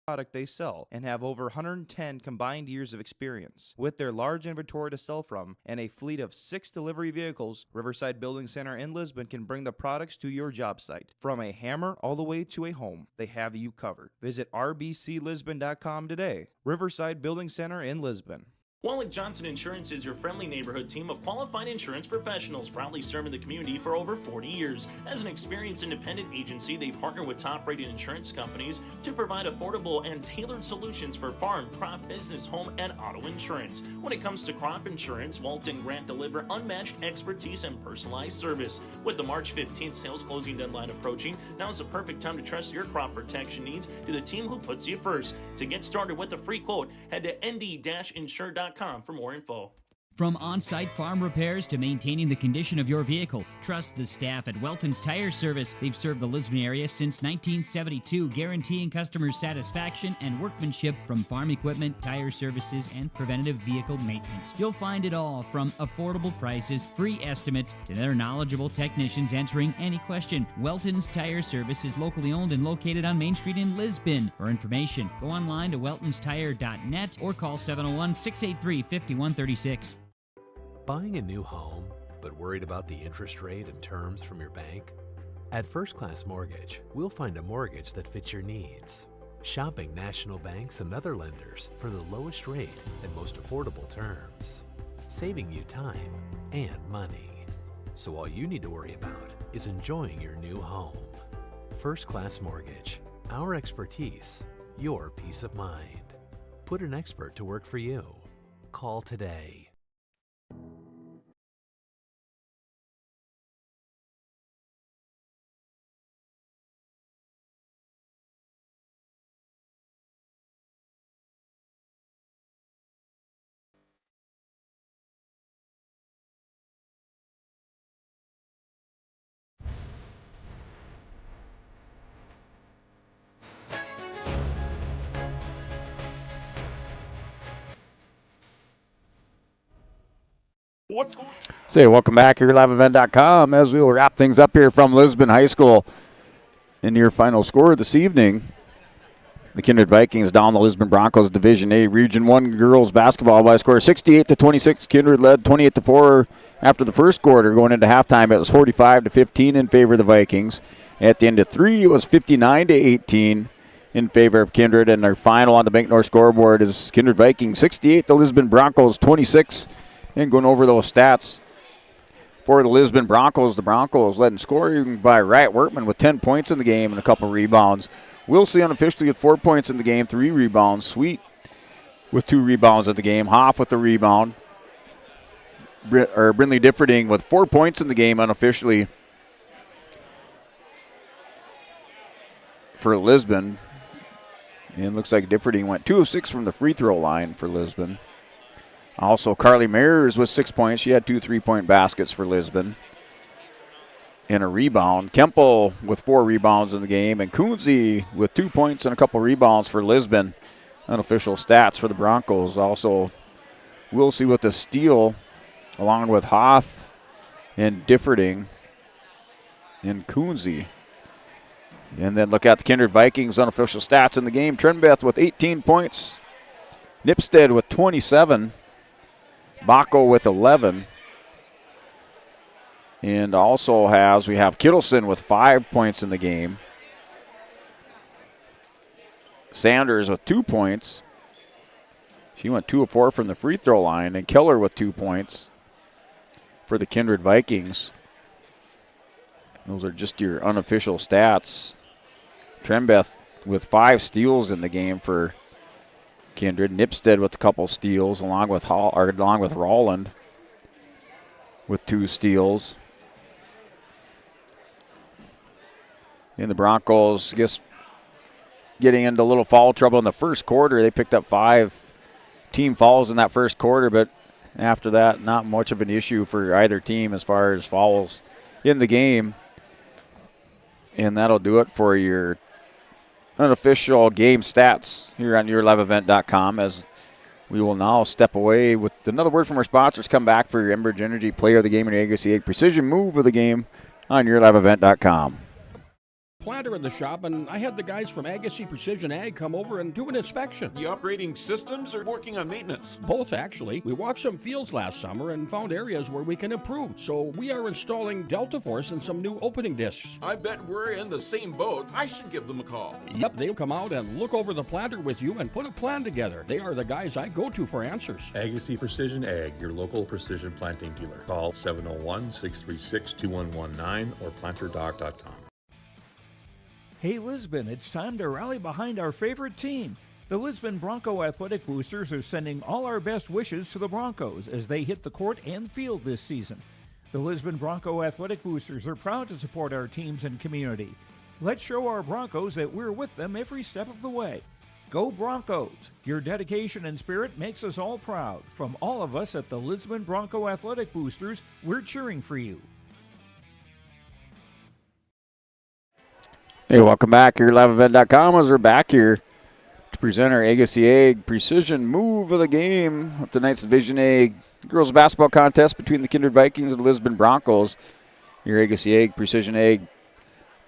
product they sell and have over 110 combined years of experience. With their large inventory to sell from and a fleet of 6 delivery vehicles, Riverside Building Center in Lisbon can bring the products to your job site. From a hammer all the way to a home, they have you covered. Visit rbclisbon.com today. Riverside Building Center in Lisbon. Wallach Johnson Insurance is your friendly neighborhood team of qualified insurance professionals proudly serving the community for over 40 years. As an experienced independent agency, they partner with top-rated insurance companies to provide affordable and tailored solutions for farm, crop, business, home, and auto insurance. When it comes to crop insurance, Walt and Grant deliver unmatched expertise and personalized service. With the March 15th sales closing deadline approaching, now is the perfect time to trust your crop protection needs to the team who puts you first. To get started with a free quote, head to nd-insure.com for more info. From on-site farm repairs to maintaining the condition of your vehicle, trust the staff at Welton's Tire Service. They've served the Lisbon area since 1972, guaranteeing customers satisfaction and workmanship from farm equipment, tire services, and preventative vehicle maintenance. You'll find it all from affordable prices, free estimates, to their knowledgeable technicians answering any question. Welton's Tire Service is locally owned and located on Main Street in Lisbon. For information, go online to weltonstire.net or call 701-683-5136. Buying a new home, but worried about the interest rate and terms from your bank? At First Class Mortgage, we'll find a mortgage that fits your needs. Shopping national banks and other lenders for the lowest rate and most affordable terms. Saving you time and money. So all you need to worry about is enjoying your new home. First Class Mortgage. Our expertise, your peace of mind. Put an expert to work for you. Call today. Say, welcome back here, liveevent.com, as we will wrap things up here from Lisbon High School. In your final score this evening, the Kindred Vikings down the Lisbon Broncos Division A Region 1 girls basketball by a score of 68-26. Kindred led 28-4 after the first quarter. Going into halftime, it was 45-15 in favor of the Vikings. At the end of three, it was 59-18 in favor of Kindred. And their final on the Bank North scoreboard is Kindred Vikings 68, the Lisbon Broncos 26. And going over those stats for the Lisbon Broncos, the Broncos led in scoring by Wright Workman with 10 points in the game and a couple rebounds. Wilsey unofficially with 4 points in the game, 3 rebounds. Sweet with 2 rebounds in the game. Hoff with the rebound. Brindley Differding with 4 points in the game unofficially for Lisbon. And looks like Differding went 2 of 6 from the free throw line for Lisbon. Also, Carly Mayers with 6 points. She had 2 3-point baskets for Lisbon. And a rebound. Kemple with 4 rebounds in the game. And Coonsey with 2 points and a couple rebounds for Lisbon. Unofficial stats for the Broncos. Also, Wilsey with a steal, along with Hoff and Differding and Coonsey. And then look at the Kindred Vikings unofficial stats in the game. Trenbeth with 18 points. Nipstead with 27. Bako with 11. And also we have Kittleson with 5 points in the game. Sanders with 2 points. She went 2 of 4 from the free throw line, and Keller with 2 points for the Kindred Vikings. Those are just your unofficial stats. Trembeth with 5 steals in the game for Kindred. Nipstead with a couple steals, along with Rolland with 2 steals. And the Broncos, I guess, getting into a little foul trouble in the first quarter. They picked up 5 team fouls in that first quarter, but after that, not much of an issue for either team as far as fouls in the game. And that'll do it for your unofficial game stats here on yourliveevent.com, as we will now step away with another word from our sponsors. Come back for your Enbridge Energy Player of the Game and your Agassi Egg Precision Move of the Game on yourliveevent.com. Planter in the shop, and I had the guys from Agassi Precision Ag come over and do an inspection. You upgrading systems or working on maintenance? Both, actually. We walked some fields last summer and found areas where we can improve. So we are installing Delta Force and some new opening discs. I bet we're in the same boat. I should give them a call. Yep, they'll come out and look over the planter with you and put a plan together. They are the guys I go to for answers. Agassi Precision Ag, your local precision planting dealer. Call 701-636-2119 or planterdoc.com. Hey Lisbon, it's time to rally behind our favorite team. The Lisbon Bronco Athletic Boosters are sending all our best wishes to the Broncos as they hit the court and field this season. The Lisbon Bronco Athletic Boosters are proud to support our teams and community. Let's show our Broncos that we're with them every step of the way. Go Broncos! Your dedication and spirit makes us all proud. From all of us at the Lisbon Bronco Athletic Boosters, we're cheering for you. Hey, welcome back here at liveevent.com as we're back here to present our Agassi Egg Precision Move of the Game with tonight's Division A girls basketball contest between the Kindred Vikings and the Lisbon Broncos. Your Agassi Egg Precision Egg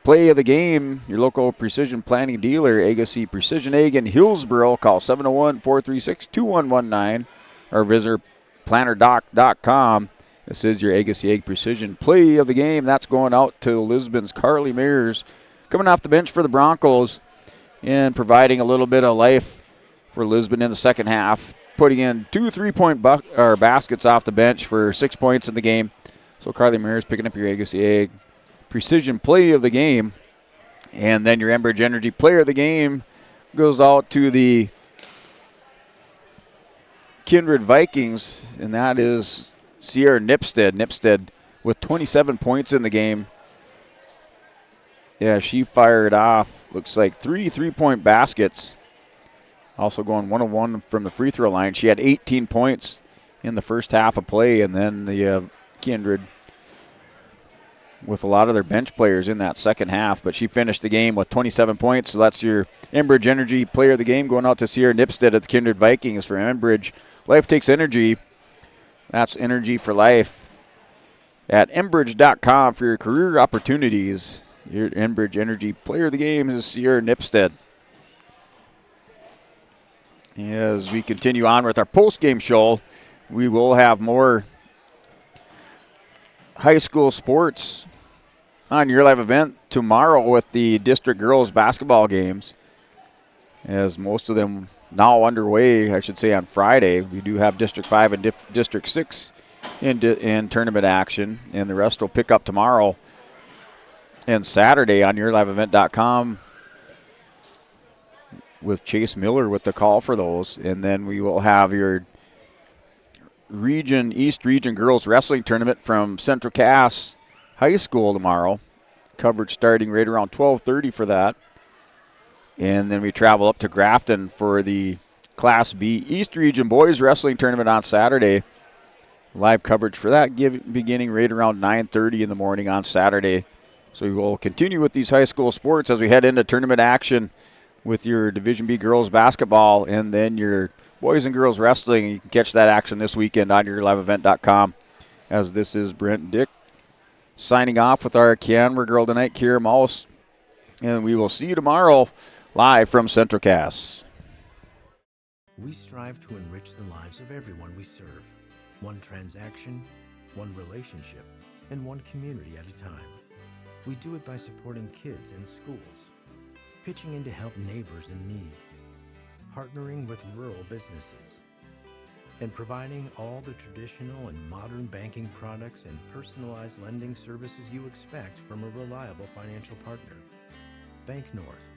Play of the Game, your local precision planting dealer, Agassi Precision Egg in Hillsboro. Call 701-436-2119 or visit planterdoc.com. This is your Agassi Egg Precision Play of the Game. That's going out to Lisbon's Carly Mears, coming off the bench for the Broncos and providing a little bit of life for Lisbon in the second half, putting in 2 3-point baskets off the bench for 6 points in the game. So Carly Mears picking up your Agassi Egg Precision Play of the Game. And then your Enbridge Energy Player of the Game goes out to the Kindred Vikings, and that is Sierra Nipstead. Nipstead with 27 points in the game. Yeah, she fired off, looks like 3 3-point baskets. Also going 1 of 1 from the free throw line. She had 18 points in the first half of play, and then the Kindred with a lot of their bench players in that second half. But she finished the game with 27 points, so that's your Enbridge Energy Player of the Game going out to Sierra Nipstead at the Kindred Vikings for Enbridge. Life takes energy. That's energy for life at Enbridge.com for your career opportunities. Your Enbridge Energy Player of the Game is Sierra Nipstead. As we continue on with our post-game show, we will have more high school sports on your live event tomorrow with the district girls basketball games, as most of them now underway, I should say, on Friday. We do have District 5 and District 6 in tournament action, and the rest will pick up tomorrow and Saturday on yourliveevent.com with Chase Miller with the call for those. And then we will have your East Region Girls Wrestling Tournament from Central Cass High School tomorrow. Coverage starting right around 12:30 for that. And then we travel up to Grafton for the Class B East Region Boys Wrestling Tournament on Saturday. Live coverage for that beginning right around 9:30 in the morning on Saturday. So we will continue with these high school sports as we head into tournament action with your Division B girls basketball and then your boys and girls wrestling. You can catch that action this weekend on yourliveevent.com. As this is Brent Dick signing off with our camera girl tonight, Kira Mouse. And we will see you tomorrow live from Central Cass. We strive to enrich the lives of everyone we serve. One transaction, one relationship, and one community at a time. We do it by supporting kids in schools, pitching in to help neighbors in need, partnering with rural businesses, and providing all the traditional and modern banking products and personalized lending services you expect from a reliable financial partner. Bank North,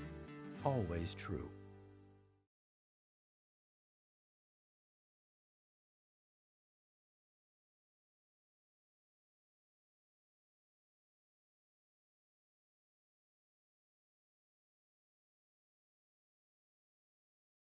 always true.